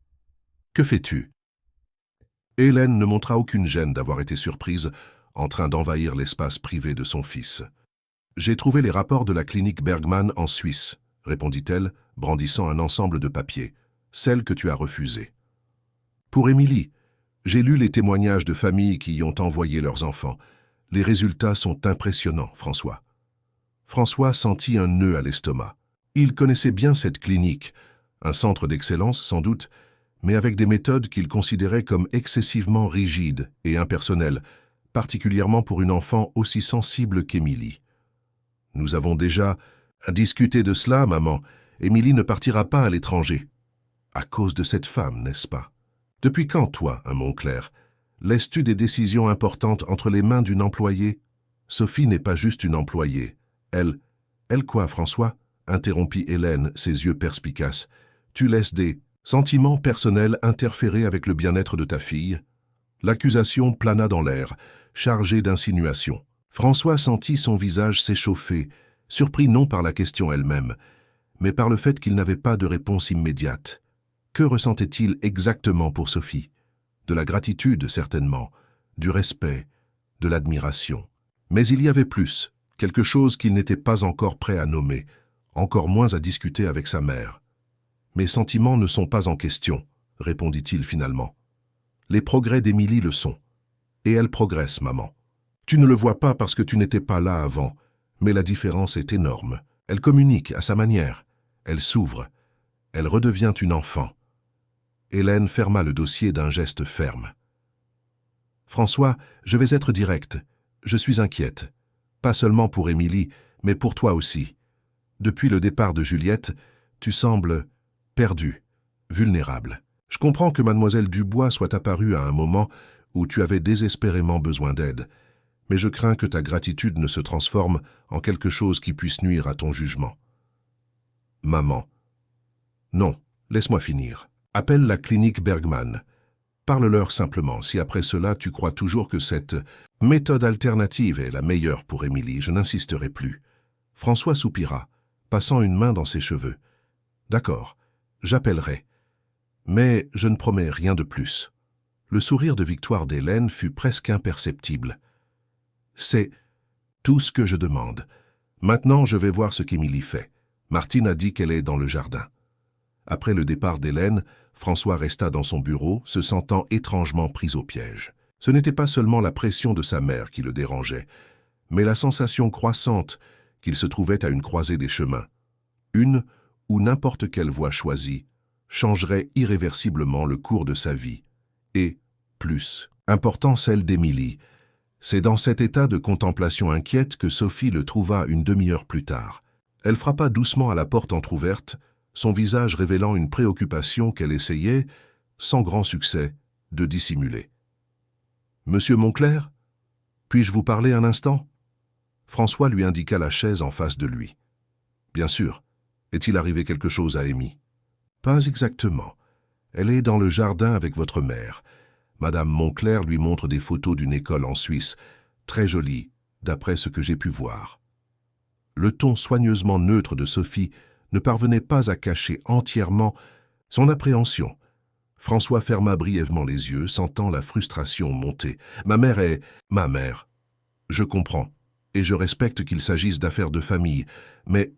que fais-tu » Hélène ne montra aucune gêne d'avoir été surprise, en train d'envahir l'espace privé de son fils. « J'ai trouvé les rapports de la clinique Bergman en Suisse, » répondit-elle, brandissant un ensemble de papiers, « celle que tu as refusée. Pour Émilie, j'ai lu les témoignages de familles qui y ont envoyé leurs enfants. Les résultats sont impressionnants, François. » François sentit un nœud à l'estomac. Il connaissait bien cette clinique, un centre d'excellence sans doute, mais avec des méthodes qu'il considérait comme excessivement rigides et impersonnelles, particulièrement pour une enfant aussi sensible qu'Émilie. « Nous avons déjà discuté de cela, maman. Émilie ne partira pas à l'étranger. » « À cause de cette femme, n'est-ce pas? Depuis quand, toi, un Montclair, laisses-tu des décisions importantes entre les mains d'une employée? Sophie n'est pas juste une employée. Elle quoi, François? Interrompit Hélène, ses yeux perspicaces. Tu laisses des sentiments personnels interférer avec le bien-être de ta fille? L'accusation plana dans l'air, chargée d'insinuations. François sentit son visage s'échauffer, surpris non par la question elle-même, mais par le fait qu'il n'avait pas de réponse immédiate. Que ressentait-il exactement pour Sophie? De la gratitude, certainement, du respect, de l'admiration. Mais il y avait plus, quelque chose qu'il n'était pas encore prêt à nommer, encore moins à discuter avec sa mère. « Mes sentiments ne sont pas en question, » répondit-il finalement. « Les progrès d'Émilie le sont. Et elle progresse, maman. Tu ne le vois pas parce que tu n'étais pas là avant, mais la différence est énorme. Elle communique à sa manière. Elle s'ouvre. Elle redevient une enfant. » Hélène ferma le dossier d'un geste ferme. « François, je vais être direct. Je suis inquiète. Pas seulement pour Émilie, mais pour toi aussi. Depuis le départ de Juliette, tu sembles perdu, vulnérable. Je comprends que mademoiselle Dubois soit apparue à un moment où tu avais désespérément besoin d'aide, mais je crains que ta gratitude ne se transforme en quelque chose qui puisse nuire à ton jugement. » « Maman. »« Non, laisse-moi finir. Appelle la clinique Bergman. Parle-leur simplement. Si après cela tu crois toujours que cette méthode alternative est la meilleure pour Émilie, je n'insisterai plus. » François soupira, passant une main dans ses cheveux. « D'accord, j'appellerai. Mais je ne promets rien de plus. » Le sourire de victoire d'Hélène fut presque imperceptible. « C'est tout ce que je demande. Maintenant, je vais voir ce qu'Émilie fait. Martine a dit qu'elle est dans le jardin. » Après le départ d'Hélène, François resta dans son bureau, se sentant étrangement pris au piège. Ce n'était pas seulement la pression de sa mère qui le dérangeait, mais la sensation croissante qu'il se trouvait à une croisée des chemins. Une ou n'importe quelle voie choisie changerait irréversiblement le cours de sa vie. Et, plus important, celle d'Émilie. C'est dans cet état de contemplation inquiète que Sophie le trouva une demi-heure plus tard. Elle frappa doucement à la porte entr'ouverte, son visage révélant une préoccupation qu'elle essayait, sans grand succès, de dissimuler. « Monsieur Montclair, puis-je vous parler un instant ?» François lui indiqua la chaise en face de lui. « Bien sûr. Est-il arrivé quelque chose à Amy ?»« Pas exactement. Elle est dans le jardin avec votre mère. Madame Montclair lui montre des photos d'une école en Suisse, très jolie, d'après ce que j'ai pu voir. » Le ton soigneusement neutre de Sophie ne parvenait pas à cacher entièrement son appréhension. François ferma brièvement les yeux, sentant la frustration monter. « Ma mère est... ma mère. Je comprends, et je respecte qu'il s'agisse d'affaires de famille, mais... »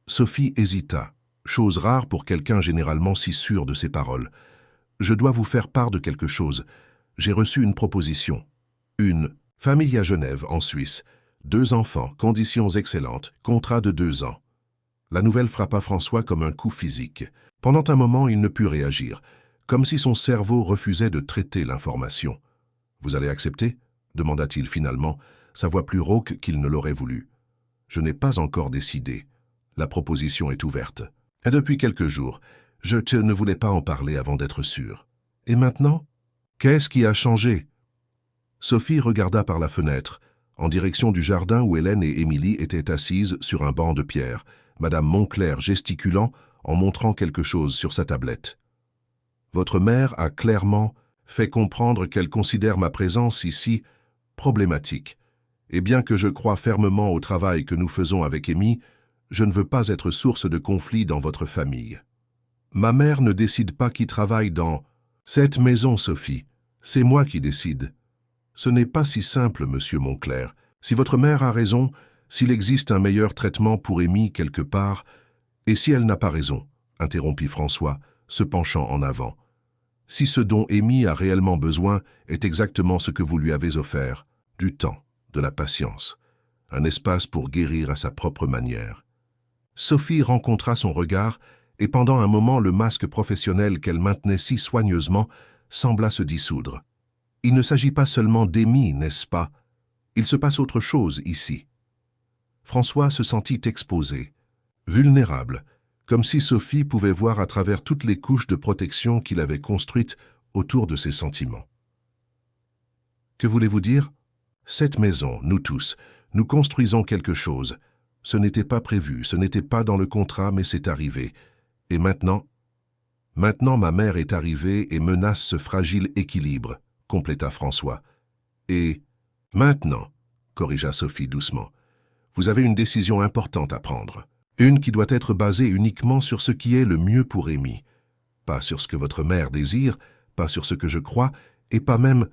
Sophie hésita, chose rare pour quelqu'un généralement si sûr de ses paroles. « Je dois vous faire part de quelque chose. J'ai reçu une proposition. Une famille à Genève, en Suisse. 2 enfants, conditions excellentes, contrat de 2 ans. » La nouvelle frappa François comme un coup physique. Pendant un moment, il ne put réagir, comme si son cerveau refusait de traiter l'information. « Vous allez accepter ?» demanda-t-il finalement, sa voix plus rauque qu'il ne l'aurait voulu. « Je n'ai pas encore décidé. La proposition est ouverte. Et depuis quelques jours, je ne voulais pas en parler avant d'être sûr. Et maintenant? Qu'est-ce qui a changé ?» Sophie regarda par la fenêtre, en direction du jardin où Hélène et Émilie étaient assises sur un banc de pierre, Madame Montclair gesticulant en montrant quelque chose sur sa tablette. « Votre mère a clairement fait comprendre qu'elle considère ma présence ici problématique Et bien que je croie fermement au travail que nous faisons avec Amy, je ne veux pas être source de conflits dans votre famille. Ma mère ne décide pas qui travaille dans cette maison, Sophie. C'est moi qui décide. Ce n'est pas si simple, monsieur Monclerc. Si votre mère a raison, s'il existe un meilleur traitement pour Amy quelque part, et si elle n'a pas raison, interrompit François, se penchant en avant. Si ce dont Amy a réellement besoin est exactement ce que vous lui avez offert, du temps, de la patience, un espace pour guérir à sa propre manière. Sophie rencontra son regard et pendant un moment le masque professionnel qu'elle maintenait si soigneusement sembla se dissoudre. Il ne s'agit pas seulement d'Amy, n'est-ce pas? Il se passe autre chose ici. François se sentit exposé, vulnérable, comme si Sophie pouvait voir à travers toutes les couches de protection qu'il avait construites autour de ses sentiments. Que voulez-vous dire? Cette maison, nous tous, nous construisons quelque chose. Ce n'était pas prévu, ce n'était pas dans le contrat, mais c'est arrivé. Et maintenant? Maintenant, ma mère est arrivée et menace ce fragile équilibre, compléta François. Et maintenant, corrigea Sophie doucement, vous avez une décision importante à prendre. Une qui doit être basée uniquement sur ce qui est le mieux pour Amy. Pas sur ce que votre mère désire, pas sur ce que je crois, et pas même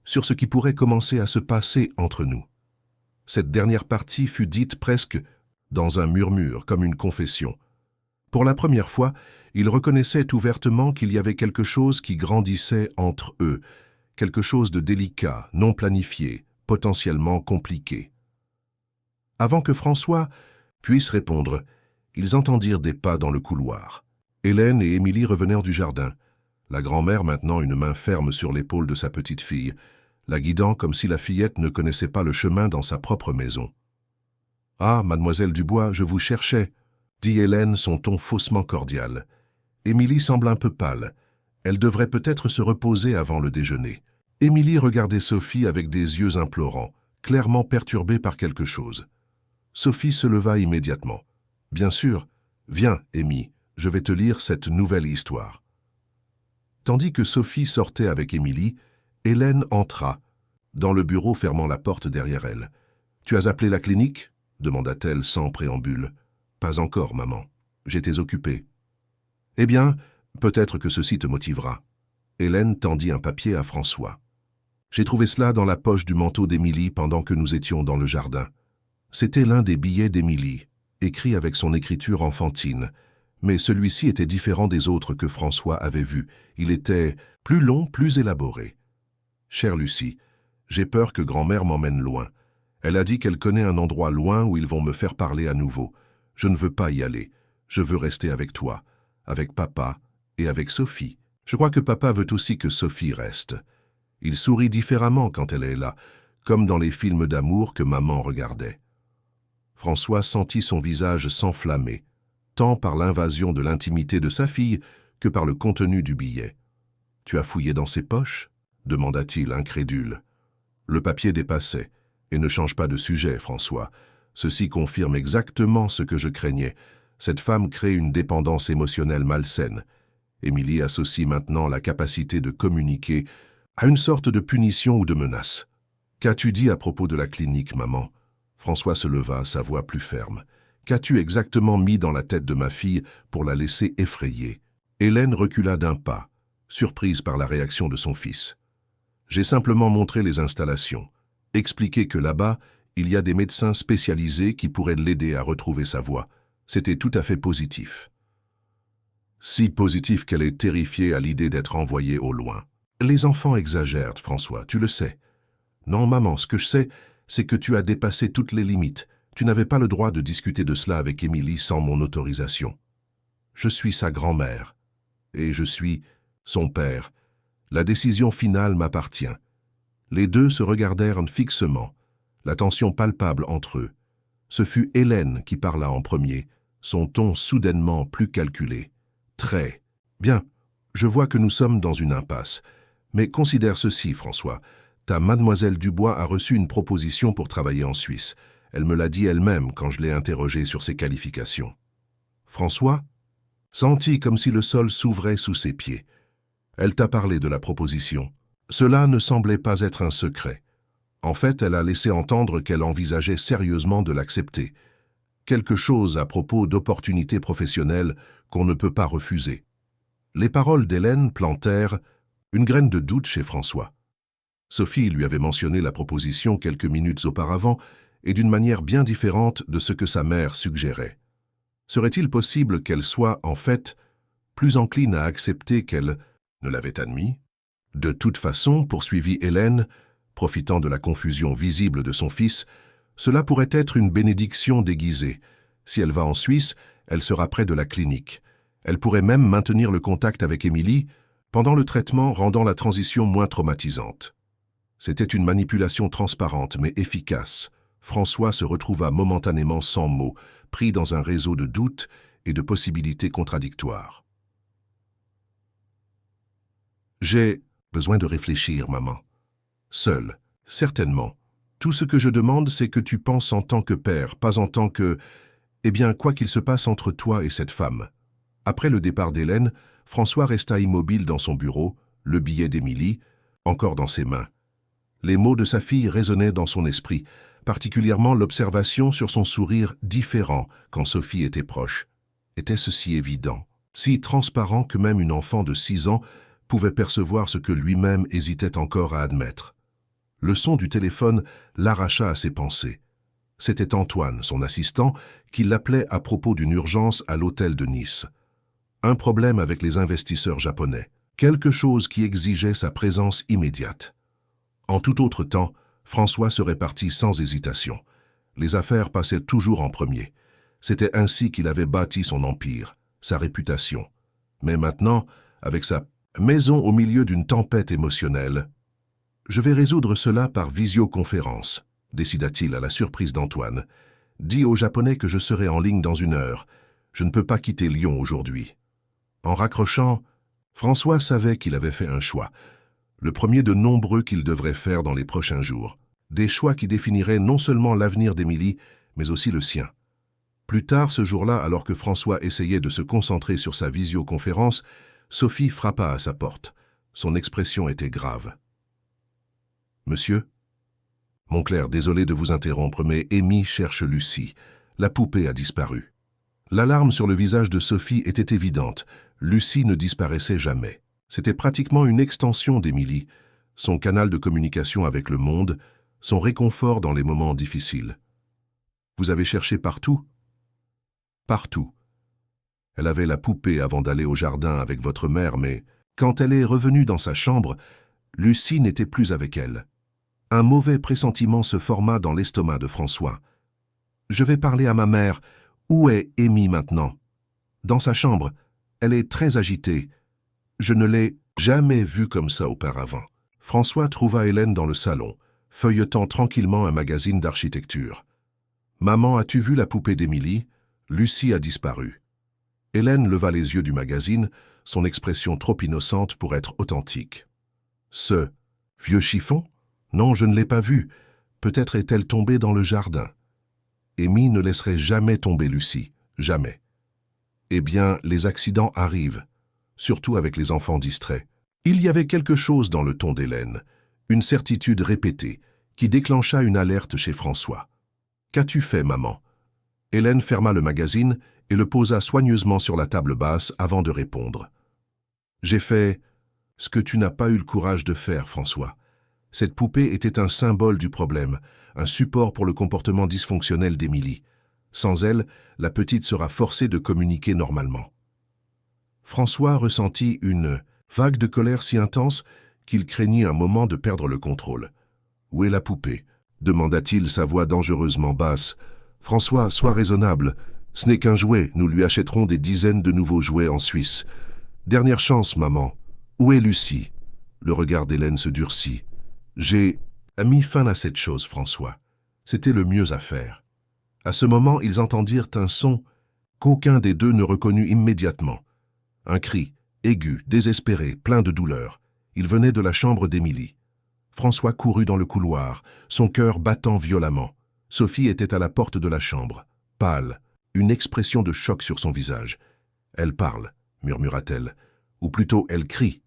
sur ce qui pourrait commencer à se passer entre nous. Cette dernière partie fut dite presque dans un murmure, comme une confession. Pour la première fois, il reconnaissait ouvertement qu'il y avait quelque chose qui grandissait entre eux, quelque chose de délicat, non planifié, potentiellement compliqué. Avant que François puisse répondre, ils entendirent des pas dans le couloir. Hélène et Émilie revenèrent du jardin, la grand-mère maintenant une main ferme sur l'épaule de sa petite-fille, la guidant comme si la fillette ne connaissait pas le chemin dans sa propre maison. « Ah, mademoiselle Dubois, je vous cherchais », dit Hélène, son ton faussement cordial. Émilie semble un peu pâle. Elle devrait peut-être se reposer avant le déjeuner. Émilie regardait Sophie avec des yeux implorants, clairement perturbée par quelque chose. Sophie se leva immédiatement. « Bien sûr, viens, Amy, je vais te lire cette nouvelle histoire. » Tandis que Sophie sortait avec Émilie, Hélène entra, dans le bureau fermant la porte derrière elle. « Tu as appelé la clinique ?» demanda-t-elle sans préambule. « Pas encore, maman. J'étais occupée. »« Eh bien, peut-être que ceci te motivera. » Hélène tendit un papier à François. « J'ai trouvé cela dans la poche du manteau d'Émilie pendant que nous étions dans le jardin. C'était l'un des billets d'Émilie, écrit avec son écriture enfantine, mais celui-ci était différent des autres que François avait vus. Il était plus long, plus élaboré. « Chère Lucie, j'ai peur que grand-mère m'emmène loin. Elle a dit qu'elle connaît un endroit loin où ils vont me faire parler à nouveau. Je ne veux pas y aller. Je veux rester avec toi, avec papa et avec Sophie. Je crois que papa veut aussi que Sophie reste. Il sourit différemment quand elle est là, comme dans les films d'amour que maman regardait. » François sentit son visage s'enflammer, tant par l'invasion de l'intimité de sa fille que par le contenu du billet. « Tu as fouillé dans ses poches ?» demanda-t-il incrédule. Le papier dépassait. Et ne change pas de sujet, François. Ceci confirme exactement ce que je craignais. Cette femme crée une dépendance émotionnelle malsaine. Émilie associe maintenant la capacité de communiquer à une sorte de punition ou de menace. « Qu'as-tu dit à propos de la clinique, maman ?» François se leva, sa voix plus ferme. « Qu'as-tu exactement mis dans la tête de ma fille pour la laisser effrayée ?» Hélène recula d'un pas, surprise par la réaction de son fils. « J'ai simplement montré les installations. Expliquer que là-bas, il y a des médecins spécialisés qui pourraient l'aider à retrouver sa voix. C'était tout à fait positif. » Si positif qu'elle est terrifiée à l'idée d'être envoyée au loin. Les enfants exagèrent, François, tu le sais. Non, maman, ce que je sais, c'est que tu as dépassé toutes les limites. Tu n'avais pas le droit de discuter de cela avec Émilie sans mon autorisation. Je suis sa grand-mère. Et je suis son père. La décision finale m'appartient. Les deux se regardèrent fixement, la tension palpable entre eux. Ce fut Hélène qui parla en premier, son ton soudainement plus calculé. Très bien, je vois que nous sommes dans une impasse. Mais considère ceci, François. Ta mademoiselle Dubois a reçu une proposition pour travailler en Suisse. Elle me l'a dit elle-même quand je l'ai interrogée sur ses qualifications. François sentit comme si le sol s'ouvrait sous ses pieds. Elle t'a parlé de la proposition. Cela ne semblait pas être un secret. En fait, elle a laissé entendre qu'elle envisageait sérieusement de l'accepter. Quelque chose à propos d'opportunités professionnelles qu'on ne peut pas refuser. Les paroles d'Hélène plantèrent une graine de doute chez François. Sophie lui avait mentionné la proposition quelques minutes auparavant et d'une manière bien différente de ce que sa mère suggérait. Serait-il possible qu'elle soit, en fait, plus encline à accepter qu'elle ne l'avait admis? De toute façon, poursuivit Hélène, profitant de la confusion visible de son fils, cela pourrait être une bénédiction déguisée. Si elle va en Suisse, elle sera près de la clinique. Elle pourrait même maintenir le contact avec Émilie pendant le traitement, rendant la transition moins traumatisante. C'était une manipulation transparente mais efficace. François se retrouva momentanément sans mots, pris dans un réseau de doutes et de possibilités contradictoires. « J'ai besoin de réfléchir, maman. Seul, certainement. Tout ce que je demande, c'est que tu penses en tant que père, pas en tant que... Eh bien, quoi qu'il se passe entre toi et cette femme. » Après le départ d'Hélène, François resta immobile dans son bureau, le billet d'Émilie, encore dans ses mains. Les mots de sa fille résonnaient dans son esprit, particulièrement l'observation sur son sourire différent quand Sophie était proche. Était-ce si évident, si transparent que même une enfant de 6 ans pouvait percevoir ce que lui-même hésitait encore à admettre? Le son du téléphone l'arracha à ses pensées. C'était Antoine, son assistant, qui l'appelait à propos d'une urgence à l'hôtel de Nice. Un problème avec les investisseurs japonais, quelque chose qui exigeait sa présence immédiate. En tout autre temps, François serait parti sans hésitation. Les affaires passaient toujours en premier. C'était ainsi qu'il avait bâti son empire, sa réputation. Mais maintenant, avec sa maison au milieu d'une tempête émotionnelle, « Je vais résoudre cela par visioconférence », décida-t-il à la surprise d'Antoine. « Dis aux Japonais que je serai en ligne dans 1 heure. Je ne peux pas quitter Lyon aujourd'hui. » En raccrochant, François savait qu'il avait fait un choix. Le premier de nombreux qu'il devrait faire dans les prochains jours. Des choix qui définiraient non seulement l'avenir d'Émilie, mais aussi le sien. Plus tard ce jour-là, alors que François essayait de se concentrer sur sa visioconférence, Sophie frappa à sa porte. Son expression était grave. « Monsieur ?» « Mon Claire, désolé de vous interrompre, mais Amy cherche Lucie. La poupée a disparu. » L'alarme sur le visage de Sophie était évidente. Lucie ne disparaissait jamais. C'était pratiquement une extension d'Émilie, son canal de communication avec le monde, son réconfort dans les moments difficiles. « Vous avez cherché partout ?»« Partout. Elle avait la poupée avant d'aller au jardin avec votre mère, mais quand elle est revenue dans sa chambre, Lucie n'était plus avec elle. » Un mauvais pressentiment se forma dans l'estomac de François. « Je vais parler à ma mère. Où est Amy maintenant ?»« Dans sa chambre. Elle est très agitée. Je ne l'ai jamais vue comme ça auparavant. » François trouva Hélène dans le salon, feuilletant tranquillement un magazine d'architecture. « Maman, as-tu vu la poupée d'Émilie ? Lucie a disparu. » Hélène leva les yeux du magazine, son expression trop innocente pour être authentique. « Ce vieux chiffon ? Non, je ne l'ai pas vue. Peut-être est-elle tombée dans le jardin. » Amy ne laisserait jamais tomber Lucie, jamais. Eh bien, les accidents arrivent, surtout avec les enfants distraits. Il y avait quelque chose dans le ton d'Hélène, une certitude répétée, qui déclencha une alerte chez François. « Qu'as-tu fait, maman ?» Hélène ferma le magazine et le posa soigneusement sur la table basse avant de répondre. « J'ai fait ce que tu n'as pas eu le courage de faire, François. Cette poupée était un symbole du problème, un support pour le comportement dysfonctionnel d'Émilie. Sans elle, la petite sera forcée de communiquer normalement. » François ressentit une vague de colère si intense qu'il craignit un moment de perdre le contrôle. « Où est la poupée ?» demanda-t-il, sa voix dangereusement basse. « François, sois raisonnable. Ce n'est qu'un jouet, nous lui achèterons des dizaines de nouveaux jouets en Suisse. Dernière chance, maman. Où est Lucie ?» Le regard d'Hélène se durcit. « J'ai mis fin à cette chose, François. C'était le mieux à faire. » À ce moment, ils entendirent un son qu'aucun des deux ne reconnut immédiatement. Un cri, aigu, désespéré, plein de douleur. Il venait de la chambre d'Émilie. François courut dans le couloir, son cœur battant violemment. Sophie était à la porte de la chambre, pâle, une expression de choc sur son visage. « Elle parle », murmura-t-elle, ou plutôt elle crie.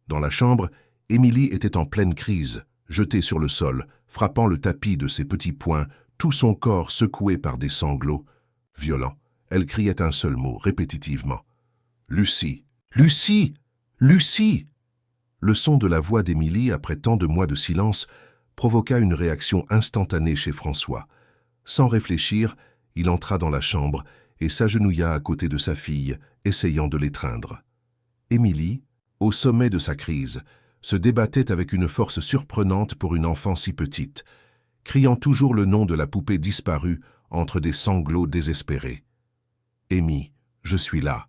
Dans la chambre, Émilie était en pleine crise, jeté sur le sol, frappant le tapis de ses petits poings, tout son corps secoué par des sanglots. Violents, elle criait un seul mot, répétitivement. « Lucie! Lucie! Lucie !» Le son de la voix d'Émilie, après tant de mois de silence, provoqua une réaction instantanée chez François. Sans réfléchir, il entra dans la chambre et s'agenouilla à côté de sa fille, essayant de l'étreindre. Émilie, au sommet de sa crise, se débattait avec une force surprenante pour une enfant si petite, criant toujours le nom de la poupée disparue entre des sanglots désespérés. « Émi, je suis là,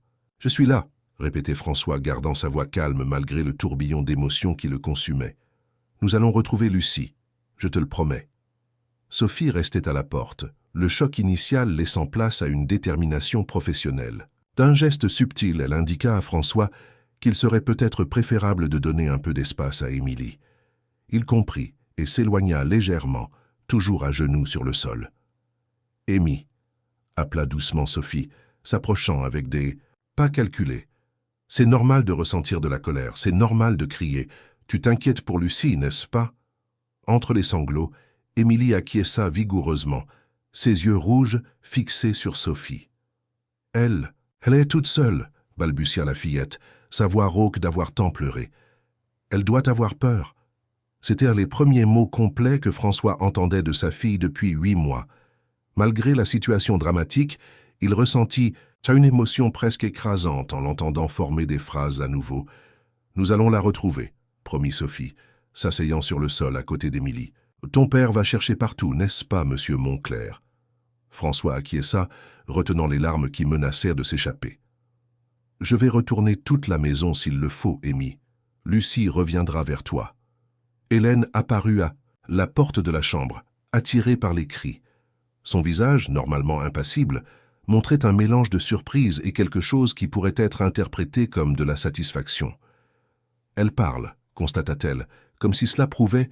répétait François, gardant sa voix calme malgré le tourbillon d'émotions qui le consumait. « Nous allons retrouver Lucie, je te le promets. » Sophie restait à la porte, le choc initial laissant place à une détermination professionnelle. D'un geste subtil, elle indiqua à François qu'il serait peut-être préférable de donner un peu d'espace à Émilie. Il comprit et s'éloigna légèrement, toujours à genoux sur le sol. « Émi » appela doucement Sophie, s'approchant avec des pas calculés. « C'est normal de ressentir de la colère, c'est normal de crier. Tu t'inquiètes pour Lucie, n'est-ce pas ?» Entre les sanglots, Émilie acquiesça vigoureusement, ses yeux rouges fixés sur Sophie. « Elle est toute seule, » balbutia la fillette, sa voix rauque d'avoir tant pleuré. « Elle doit avoir peur. » C'étaient les premiers mots complets que François entendait de sa fille depuis 8 mois. Malgré la situation dramatique, il ressentit une émotion presque écrasante en l'entendant former des phrases à nouveau. « Nous allons la retrouver, » promit Sophie, s'asseyant sur le sol à côté d'Émilie. « Ton père va chercher partout, n'est-ce pas, monsieur Montclair ?» François acquiesça, retenant les larmes qui menacèrent de s'échapper. « Je vais retourner toute la maison s'il le faut, Émi. Lucie reviendra vers toi. » Hélène apparut à la porte de la chambre, attirée par les cris. Son visage, normalement impassible, montrait un mélange de surprise et quelque chose qui pourrait être interprété comme de la satisfaction. « Elle parle, » constata-t-elle, comme si cela prouvait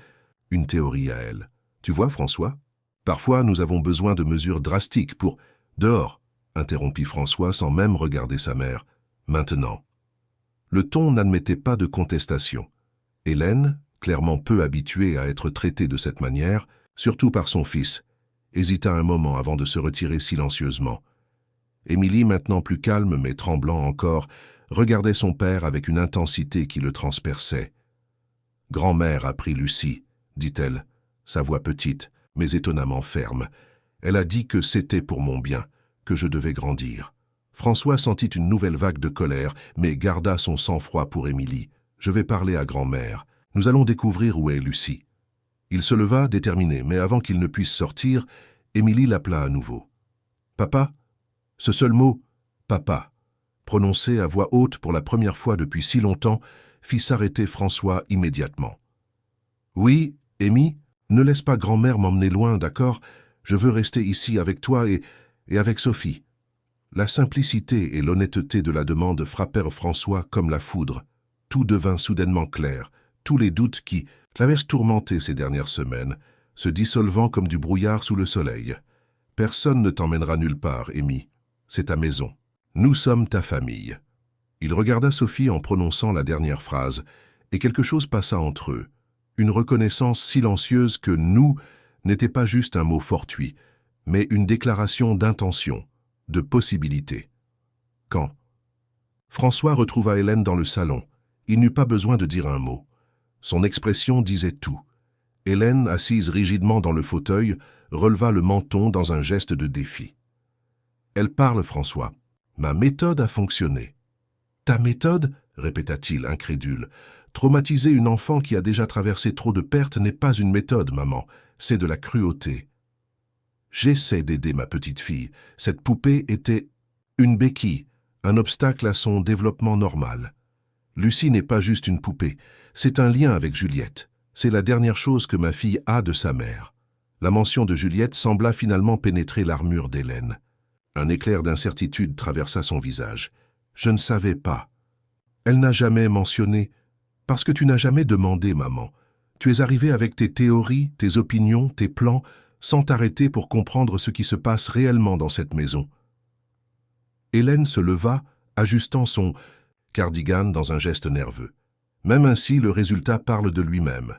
une théorie à elle. « Tu vois, François, parfois nous avons besoin de mesures drastiques pour... »« Dehors !» interrompit François sans même regarder sa mère. « Maintenant. » Le ton n'admettait pas de contestation. Hélène, clairement peu habituée à être traitée de cette manière, surtout par son fils, hésita un moment avant de se retirer silencieusement. Émilie, maintenant plus calme mais tremblant encore, regardait son père avec une intensité qui le transperçait. « Grand-mère a pris Lucie, » dit-elle, sa voix petite, mais étonnamment ferme. « Elle a dit que c'était pour mon bien, que je devais grandir. » François sentit une nouvelle vague de colère, mais garda son sang-froid pour Émilie. « Je vais parler à grand-mère. Nous allons découvrir où est Lucie. » Il se leva, déterminé, mais avant qu'il ne puisse sortir, Émilie l'appela à nouveau. « Papa ?» Ce seul mot, « papa », prononcé à voix haute pour la première fois depuis si longtemps, fit s'arrêter François immédiatement. « Oui, Émi, ne laisse pas grand-mère m'emmener loin, d'accord? Je veux rester ici avec toi et avec Sophie. » La simplicité et l'honnêteté de la demande frappèrent François comme la foudre. Tout devint soudainement clair, tous les doutes qui l'avaient tourmenté ces dernières semaines, se dissolvant comme du brouillard sous le soleil. « Personne ne t'emmènera nulle part, Émi. C'est ta maison. Nous sommes ta famille. » Il regarda Sophie en prononçant la dernière phrase, et quelque chose passa entre eux. Une reconnaissance silencieuse que « nous » n'était pas juste un mot fortuit, mais une déclaration d'intention, de possibilité. Quand François retrouva Hélène dans le salon, il n'eut pas besoin de dire un mot. Son expression disait tout. Hélène, assise rigidement dans le fauteuil, releva le menton dans un geste de défi. « Elle parle, François. Ma méthode a fonctionné. »« Ta méthode ?» répéta-t-il, incrédule. « Traumatiser une enfant qui a déjà traversé trop de pertes n'est pas une méthode, maman. C'est de la cruauté. » « J'essaie d'aider ma petite fille. Cette poupée était une béquille, un obstacle à son développement normal. Lucie n'est pas juste une poupée, c'est un lien avec Juliette. C'est la dernière chose que ma fille a de sa mère. » La mention de Juliette sembla finalement pénétrer l'armure d'Hélène. Un éclair d'incertitude traversa son visage. « Je ne savais pas. » « Elle n'a jamais mentionné. Parce que tu n'as jamais demandé, maman. Tu es arrivée avec tes théories, tes opinions, tes plans, sans t'arrêter pour comprendre ce qui se passe réellement dans cette maison. » Hélène se leva, ajustant son cardigan dans un geste nerveux. Même ainsi, le résultat parle de lui-même.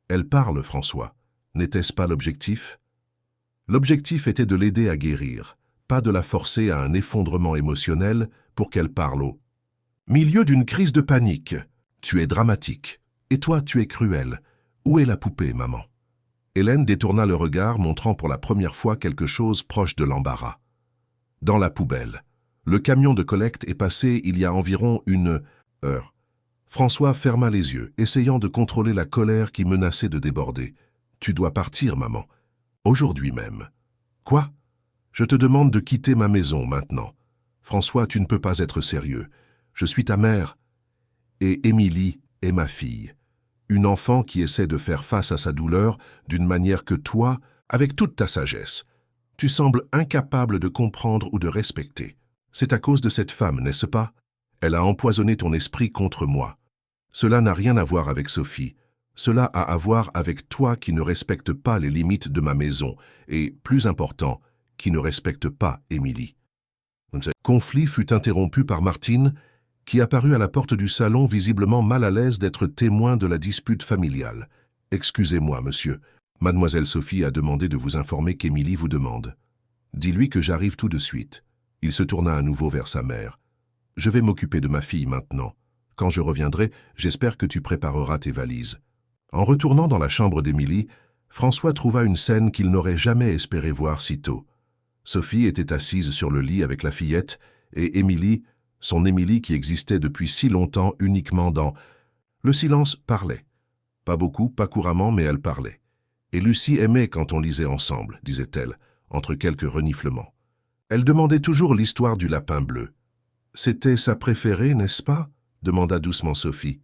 Elle parle, François. N'était-ce pas l'objectif? L'objectif était de l'aider à guérir, pas de la forcer à un effondrement émotionnel pour qu'elle parle au milieu d'une crise de panique. Tu es dramatique. Et toi, tu es cruel. Où est la poupée, maman? Hélène détourna le regard, montrant pour la première fois quelque chose proche de l'embarras. Dans la poubelle. Le camion de collecte est passé il y a environ une heure. François ferma les yeux, essayant de contrôler la colère qui menaçait de déborder. Tu dois partir, maman. Aujourd'hui même. Quoi? Je te demande de quitter ma maison maintenant. François, tu ne peux pas être sérieux. Je suis ta mère. Et Émilie est ma fille. Une enfant qui essaie de faire face à sa douleur d'une manière que toi, avec toute ta sagesse, tu sembles incapable de comprendre ou de respecter. C'est à cause de cette femme, n'est-ce pas? Elle a empoisonné ton esprit contre moi. Cela n'a rien à voir avec Sophie. Cela a à voir avec toi qui ne respecte pas les limites de ma maison et, plus important, qui ne respecte pas Émilie. Ce conflit fut interrompu par Martine, qui apparut à la porte du salon visiblement mal à l'aise d'être témoin de la dispute familiale. « Excusez-moi, monsieur. Mademoiselle Sophie a demandé de vous informer qu'Émilie vous demande. Dis-lui que j'arrive tout de suite. » Il se tourna à nouveau vers sa mère. « Je vais m'occuper de ma fille maintenant. Quand je reviendrai, j'espère que tu prépareras tes valises. » En retournant dans la chambre d'Émilie, François trouva une scène qu'il n'aurait jamais espéré voir si tôt. Sophie était assise sur le lit avec la fillette, et Émilie, son Émilie qui existait depuis si longtemps uniquement dans... Le silence parlait. Pas beaucoup, pas couramment, mais elle parlait. Et Lucie aimait quand on lisait ensemble, disait-elle, entre quelques reniflements. Elle demandait toujours l'histoire du lapin bleu. C'était sa préférée, n'est-ce pas? Demanda doucement Sophie.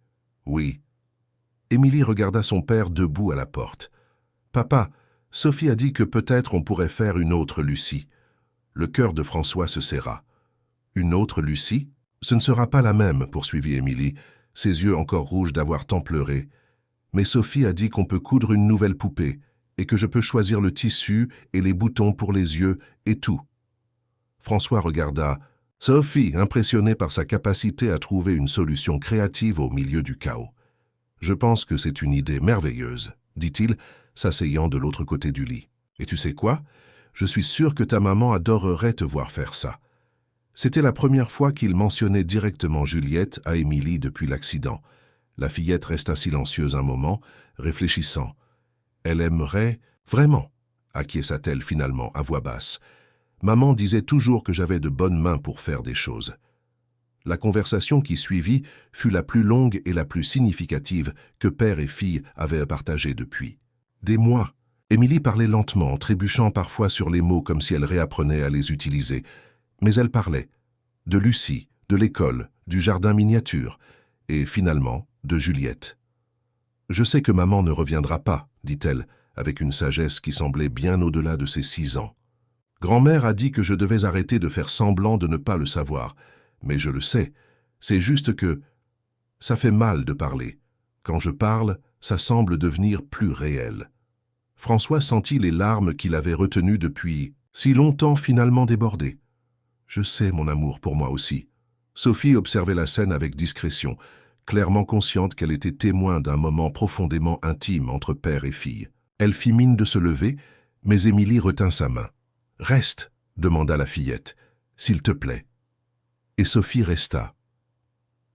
Oui. Émilie regarda son père debout à la porte. Papa, Sophie a dit que peut-être on pourrait faire une autre Lucie. Le cœur de François se serra. Une autre Lucie? Ce ne sera pas la même, poursuivit Émilie, ses yeux encore rouges d'avoir tant pleuré. Mais Sophie a dit qu'on peut coudre une nouvelle poupée, et que je peux choisir le tissu et les boutons pour les yeux, et tout. François regarda Sophie, impressionnée par sa capacité à trouver une solution créative au milieu du chaos. Je pense que c'est une idée merveilleuse, dit-il, s'asseyant de l'autre côté du lit. Et tu sais quoi? Je suis sûr que ta maman adorerait te voir faire ça. C'était la première fois qu'il mentionnait directement Juliette à Émilie depuis l'accident. La fillette resta silencieuse un moment, réfléchissant. Elle aimerait vraiment, acquiesça-t-elle finalement à voix basse. Maman disait toujours que j'avais de bonnes mains pour faire des choses. La conversation qui suivit fut la plus longue et la plus significative que père et fille avaient à partager depuis. Des mois. Émilie parlait lentement, trébuchant parfois sur les mots comme si elle réapprenait à les utiliser. Mais elle parlait. De Lucie, de l'école, du jardin miniature, et finalement de Juliette. « Je sais que maman ne reviendra pas, dit-elle, avec une sagesse qui semblait bien au-delà de ses 6 ans. Grand-mère a dit que je devais arrêter de faire semblant de ne pas le savoir, mais je le sais. C'est juste que ça fait mal de parler. Quand je parle, ça semble devenir plus réel. » François sentit les larmes qu'il avait retenues depuis si longtemps finalement déborder. « Je sais, mon amour, pour moi aussi. » Sophie observait la scène avec discrétion, clairement consciente qu'elle était témoin d'un moment profondément intime entre père et fille. Elle fit mine de se lever, mais Émilie retint sa main. « Reste, » demanda la fillette, « s'il te plaît. » Et Sophie resta.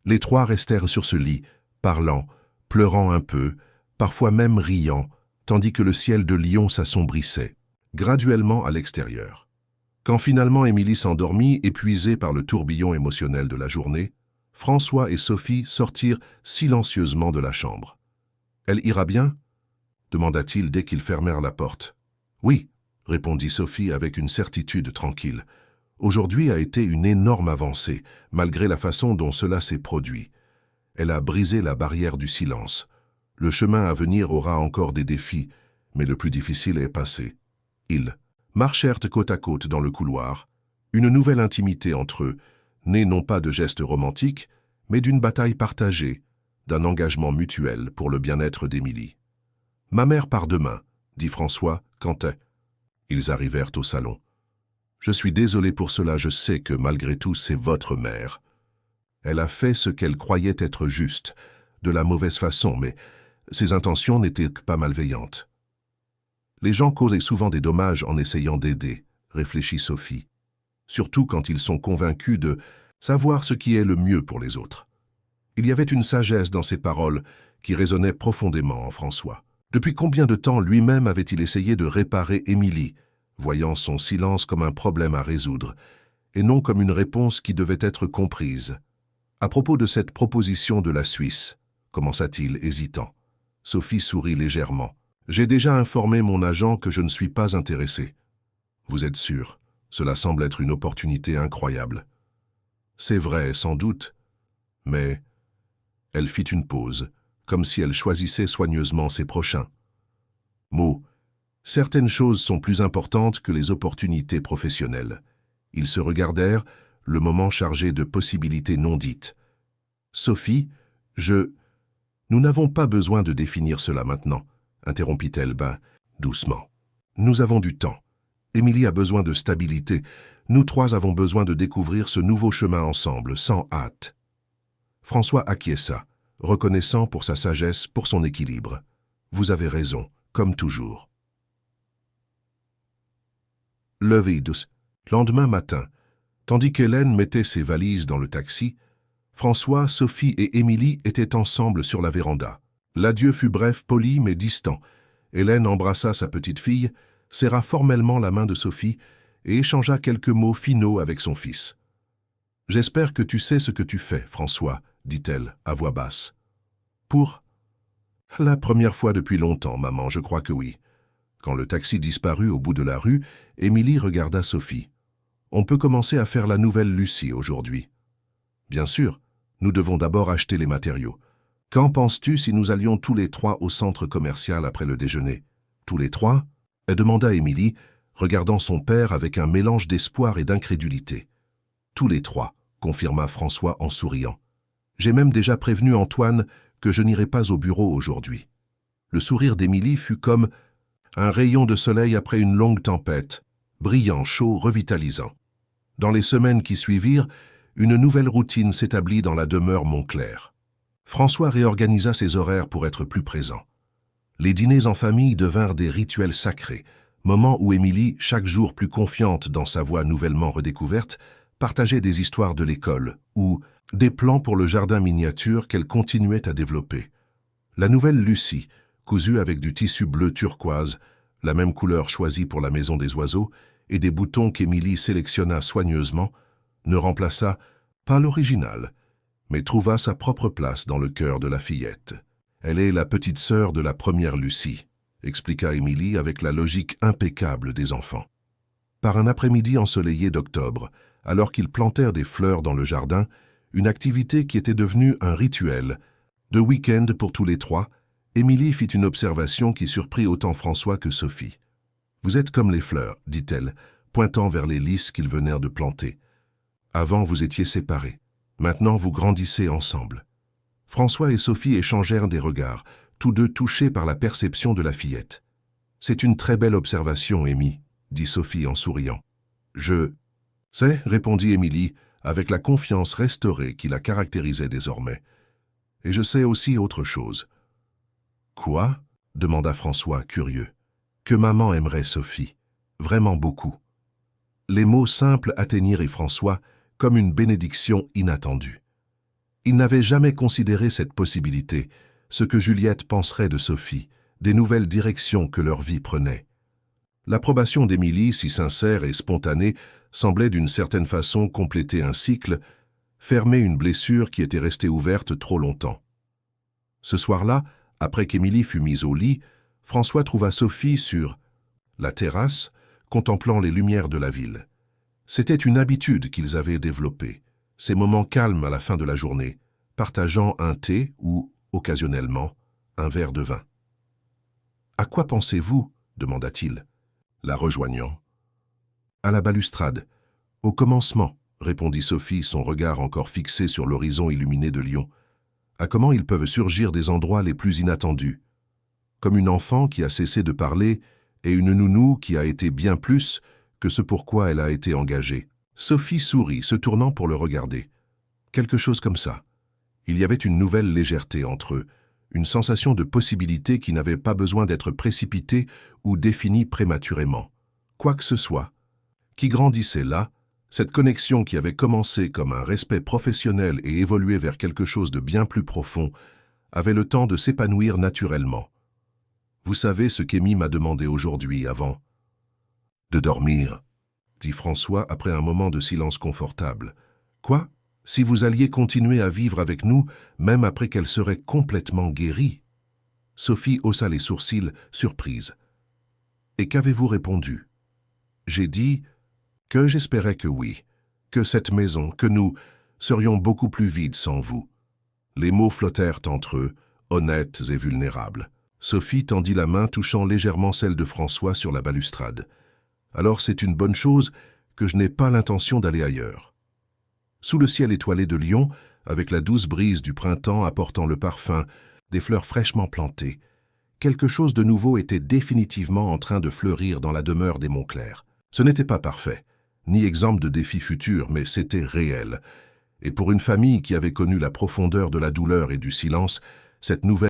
Les trois restèrent sur ce lit, parlant, pleurant un peu, parfois même riant, tandis que le ciel de Lyon s'assombrissait, graduellement à l'extérieur. Quand finalement Émilie s'endormit, épuisée par le tourbillon émotionnel de la journée, François et Sophie sortirent silencieusement de la chambre. « Elle ira bien ?» demanda-t-il dès qu'ils fermèrent la porte. « Oui, » répondit Sophie avec une certitude tranquille. « Aujourd'hui a été une énorme avancée, malgré la façon dont cela s'est produit. Elle a brisé la barrière du silence. Le chemin à venir aura encore des défis, mais le plus difficile est passé. » Ils marchèrent côte à côte dans le couloir, une nouvelle intimité entre eux, née non pas de gestes romantiques, mais d'une bataille partagée, d'un engagement mutuel pour le bien-être d'Émilie. « Ma mère part demain, » dit François, quand ils arrivèrent au salon. « Je suis désolé pour cela, je sais que malgré tout c'est votre mère. Elle a fait ce qu'elle croyait être juste, de la mauvaise façon, mais ses intentions n'étaient pas malveillantes. Les gens causent souvent des dommages en essayant d'aider, réfléchit Sophie, surtout quand ils sont convaincus de savoir ce qui est le mieux pour les autres. Il y avait une sagesse dans ces paroles qui résonnait profondément en François. Depuis combien de temps lui-même avait-il essayé de réparer Émilie, voyant son silence comme un problème à résoudre, et non comme une réponse qui devait être comprise. À propos de cette proposition de la Suisse, commença-t-il hésitant. Sophie sourit légèrement. J'ai déjà informé mon agent que je ne suis pas intéressé. Vous êtes sûr, cela semble être une opportunité incroyable. C'est vrai, sans doute, mais... Elle fit une pause, comme si elle choisissait soigneusement ses prochains. Mots. Certaines choses sont plus importantes que les opportunités professionnelles. Ils se regardèrent, le moment chargé de possibilités non dites. Sophie, Nous n'avons pas besoin de définir cela maintenant, interrompit-elle doucement. Nous avons du temps. Émilie a besoin de stabilité. Nous trois avons besoin de découvrir ce nouveau chemin ensemble, sans hâte. François acquiesça, reconnaissant pour sa sagesse, pour son équilibre. Vous avez raison, comme toujours. Levé douce. Lendemain matin, tandis qu'Hélène mettait ses valises dans le taxi, François, Sophie et Émilie étaient ensemble sur la véranda. L'adieu fut bref, poli mais distant. Hélène embrassa sa petite fille, serra formellement la main de Sophie et échangea quelques mots finaux avec son fils. « J'espère que tu sais ce que tu fais, François, » dit-elle à voix basse. « Pour ?»« La première fois depuis longtemps, maman, je crois que oui. » Quand le taxi disparut au bout de la rue, Émilie regarda Sophie. « On peut commencer à faire la nouvelle Lucie aujourd'hui. »« Bien sûr, nous devons d'abord acheter les matériaux. Qu'en penses-tu si nous allions tous les trois au centre commercial après le déjeuner? »« Tous les trois ?» demanda Émilie, regardant son père avec un mélange d'espoir et d'incrédulité. « Tous les trois, » confirma François en souriant. « J'ai même déjà prévenu Antoine que je n'irai pas au bureau aujourd'hui. » Le sourire d'Émilie fut comme un rayon de soleil après une longue tempête, brillant, chaud, revitalisant. Dans les semaines qui suivirent, une nouvelle routine s'établit dans la demeure Montclair. François réorganisa ses horaires pour être plus présent. Les dîners en famille devinrent des rituels sacrés, moments où Émilie, chaque jour plus confiante dans sa voix nouvellement redécouverte, partageait des histoires de l'école ou des plans pour le jardin miniature qu'elle continuait à développer. La nouvelle Lucie, cousue avec du tissu bleu turquoise, la même couleur choisie pour la maison des oiseaux, et des boutons qu'Émilie sélectionna soigneusement, ne remplaça pas l'original, mais trouva sa propre place dans le cœur de la fillette. Elle est la petite sœur de la première Lucie, expliqua Émilie avec la logique impeccable des enfants. Par un après-midi ensoleillé d'octobre, alors qu'ils plantèrent des fleurs dans le jardin, une activité qui était devenue un rituel, de week-end pour tous les trois, Émilie fit une observation qui surprit autant François que Sophie. « Vous êtes comme les fleurs, dit-elle, pointant vers les lys qu'ils venèrent de planter. Avant, vous étiez séparés. Maintenant, vous grandissez ensemble. » François et Sophie échangèrent des regards, tous deux touchés par la perception de la fillette. « C'est une très belle observation, Émy, » dit Sophie en souriant. « Je sais, » répondit Émilie, avec la confiance restaurée qui la caractérisait désormais. « Et je sais aussi autre chose. » « Quoi ?» demanda François, curieux. « Que maman aimerait Sophie. Vraiment beaucoup. » Les mots simples atteignirent François comme une bénédiction inattendue. Il n'avait jamais considéré cette possibilité, ce que Juliette penserait de Sophie, des nouvelles directions que leur vie prenait. L'approbation d'Émilie, si sincère et spontanée, semblait d'une certaine façon compléter un cycle, fermer une blessure qui était restée ouverte trop longtemps. Ce soir-là, après qu'Émilie fut mise au lit, François trouva Sophie sur la terrasse, contemplant les lumières de la ville. C'était une habitude qu'ils avaient développée, ces moments calmes à la fin de la journée, partageant un thé ou, occasionnellement, un verre de vin. « À quoi pensez-vous » demanda-t-il, la rejoignant. « À la balustrade. Au commencement, » répondit Sophie, son regard encore fixé sur l'horizon illuminé de Lyon. « À comment ils peuvent surgir des endroits les plus inattendus. Comme une enfant qui a cessé de parler et une nounou qui a été bien plus que ce pourquoi elle a été engagée. » Sophie sourit, se tournant pour le regarder. Quelque chose comme ça. Il y avait une nouvelle légèreté entre eux, une sensation de possibilité qui n'avait pas besoin d'être précipitée ou définie prématurément. Quoi que ce soit, qui grandissait là, cette connexion qui avait commencé comme un respect professionnel et évolué vers quelque chose de bien plus profond, avait le temps de s'épanouir naturellement. Vous savez ce qu'Amy m'a demandé aujourd'hui avant de dormir, dit François après un moment de silence confortable. Quoi? Si vous alliez continuer à vivre avec nous, même après qu'elle serait complètement guérie? Sophie haussa les sourcils, surprise. Et qu'avez-vous répondu? J'ai dit que j'espérais que oui, que cette maison, que nous, serions beaucoup plus vides sans vous. Les mots flottèrent entre eux, honnêtes et vulnérables. Sophie tendit la main touchant légèrement celle de François sur la balustrade. Alors c'est une bonne chose que je n'ai pas l'intention d'aller ailleurs. Sous le ciel étoilé de Lyon, avec la douce brise du printemps apportant le parfum des fleurs fraîchement plantées, quelque chose de nouveau était définitivement en train de fleurir dans la demeure des Montclair. Ce n'était pas parfait, ni exemple de défis futurs, mais c'était réel. Et pour une famille qui avait connu la profondeur de la douleur et du silence, cette nouvelle